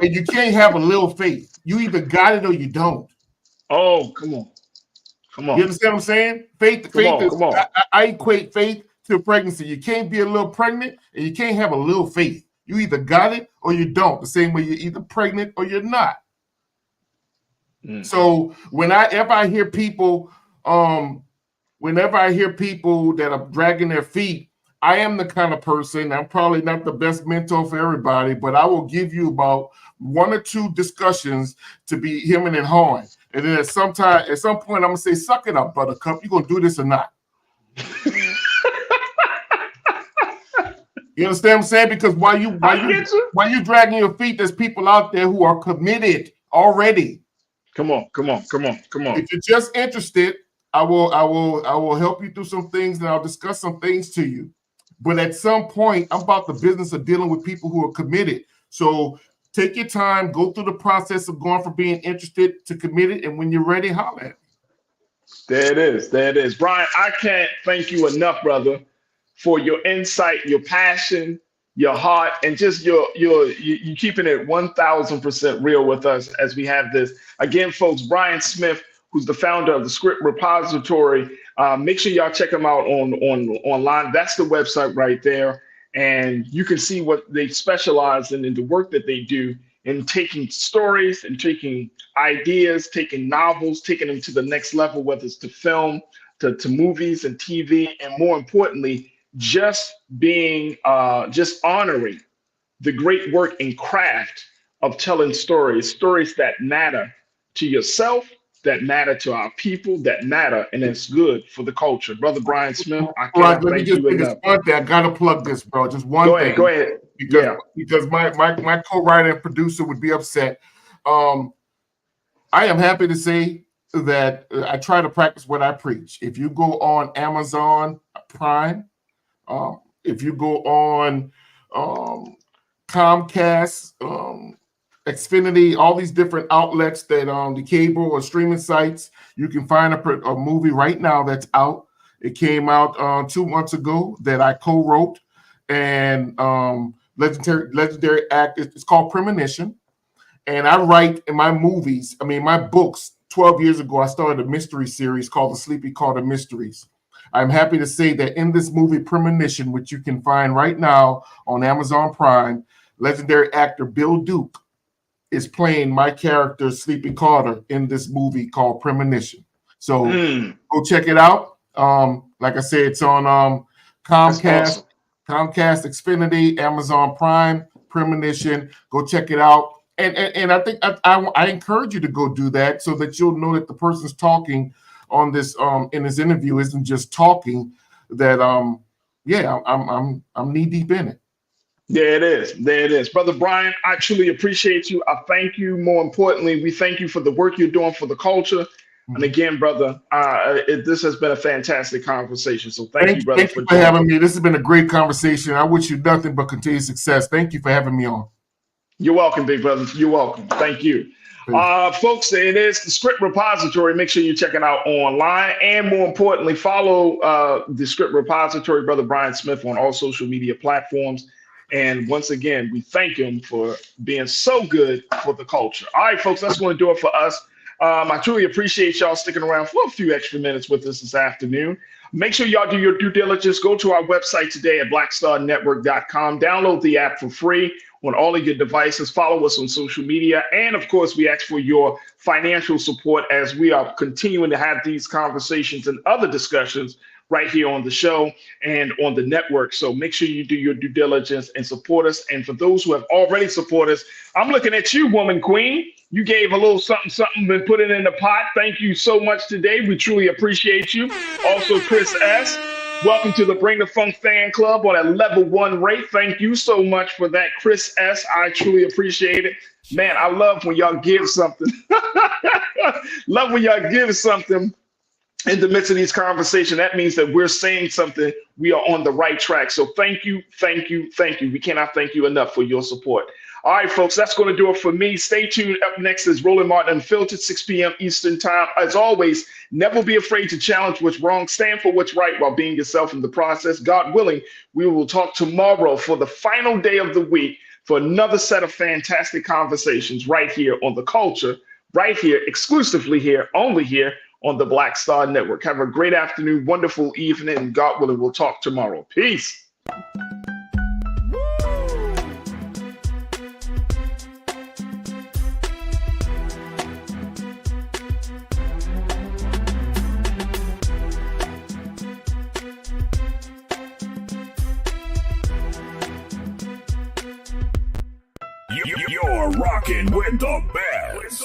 And you can't have a little faith. You either got it or you don't. Oh, come on. You understand what I'm saying? Come on. I equate faith to pregnancy. You can't be a little pregnant and you can't have a little faith. You either got it or you don't. The same way you're either pregnant or you're not. So whenever I hear people that are dragging their feet, I am the kind of person, I'm probably not the best mentor for everybody, but I will give you about 1 or 2 discussions to be hemming and hawing. And then at some point, I'm gonna say, suck it up, buttercup. You gonna do this or not? You understand what I'm saying? Because while you dragging your feet, there's people out there who are committed already. Come on. If you're just interested, I will help you through some things and I'll discuss some things to you. But at some point, I'm about the business of dealing with people who are committed. So take your time, go through the process of going from being interested to committed, and when you're ready, holler at me. There it is. Brian, I can't thank you enough, brother, for your insight, your passion, your heart, and just you keeping it 1,000% real with us as we have this. Again, folks, Brian Smith, who's the founder of the Script Repository. Make sure y'all check him out online. That's the website right there. And you can see what they specialize in the work that they do in taking stories and taking ideas, taking novels, taking them to the next level, whether it's to film, to movies and TV, and more importantly, just honoring the great work and craft of telling stories that matter to yourself, that matter to our people, that matter, and it's good for the culture. Brother Brian Smith, I can't thank you enough. I gotta plug this, bro. Just one thing. Go ahead. Because my co-writer and producer would be upset. I am happy to say that I try to practice what I preach. If you go on Amazon Prime, if you go on Comcast Xfinity, all these different outlets that the cable or streaming sites. You can find a movie right now that's out. It came out 2 months ago that I co-wrote, and legendary act. It's called Premonition. And I write in my movies, my books. 12 years ago, I started a mystery series called The Sleepy Caught of Mysteries. I'm happy to say that in this movie Premonition, which you can find right now on Amazon Prime, legendary actor Bill Duke is playing my character Sleepy Carter in this movie called Premonition. So go check it out. Like I said, it's on Comcast, Xfinity, Amazon Prime, Premonition. Go check it out. And I think I encourage you to go do that so that you'll know that the person's talking on this in this interview isn't just talking. That I'm knee deep in it. There it is. Brother Brian, I truly appreciate you. I thank you. More importantly, we thank you for the work you're doing for the culture. And again, brother, this has been a fantastic conversation. So thank you, brother, thank you for having me. This has been a great conversation. I wish you nothing but continued success. Thank you for having me on. You're welcome, big brother. You're welcome. Thank you. Folks, it is the Script Repository. Make sure you check it out online. And more importantly, follow the Script Repository, Brother Brian Smith, on all social media platforms. And once again, we thank him for being so good for the culture. All right, folks, that's going to do it for us. I truly appreciate y'all sticking around for a few extra minutes with us this afternoon. Make sure y'all do your due diligence. Go to our website today at blackstarnetwork.com. Download the app for free on all of your devices. Follow us on social media. And of course, we ask for your financial support as we are continuing to have these conversations and other discussions right here on the show and on the network. So make sure you do your due diligence and support us. And for those who have already supported us, I'm looking at you, woman queen. You gave a little something and put it in the pot. Thank you so much today. We truly appreciate you. Also, Chris S., welcome to the Bring the Funk fan club on a level 1 rate. Thank you so much for that, Chris S. I truly appreciate it. Man, I love when y'all give something. Love when y'all give something in the midst of these conversations. That means that we're saying something. We are on the right track. So thank you. We cannot thank you enough for your support. All right, folks, that's going to do it for me. Stay tuned. Up next is Roland Martin Unfiltered, 6 p.m. Eastern time. As always, never be afraid to challenge what's wrong. Stand for what's right while being yourself in the process. God willing, we will talk tomorrow for the final day of the week for another set of fantastic conversations right here on The Culture, right here, exclusively here, only here on the Black Star Network. Have a great afternoon, wonderful evening, and God willing, we'll talk tomorrow. Peace. You're rocking with the best.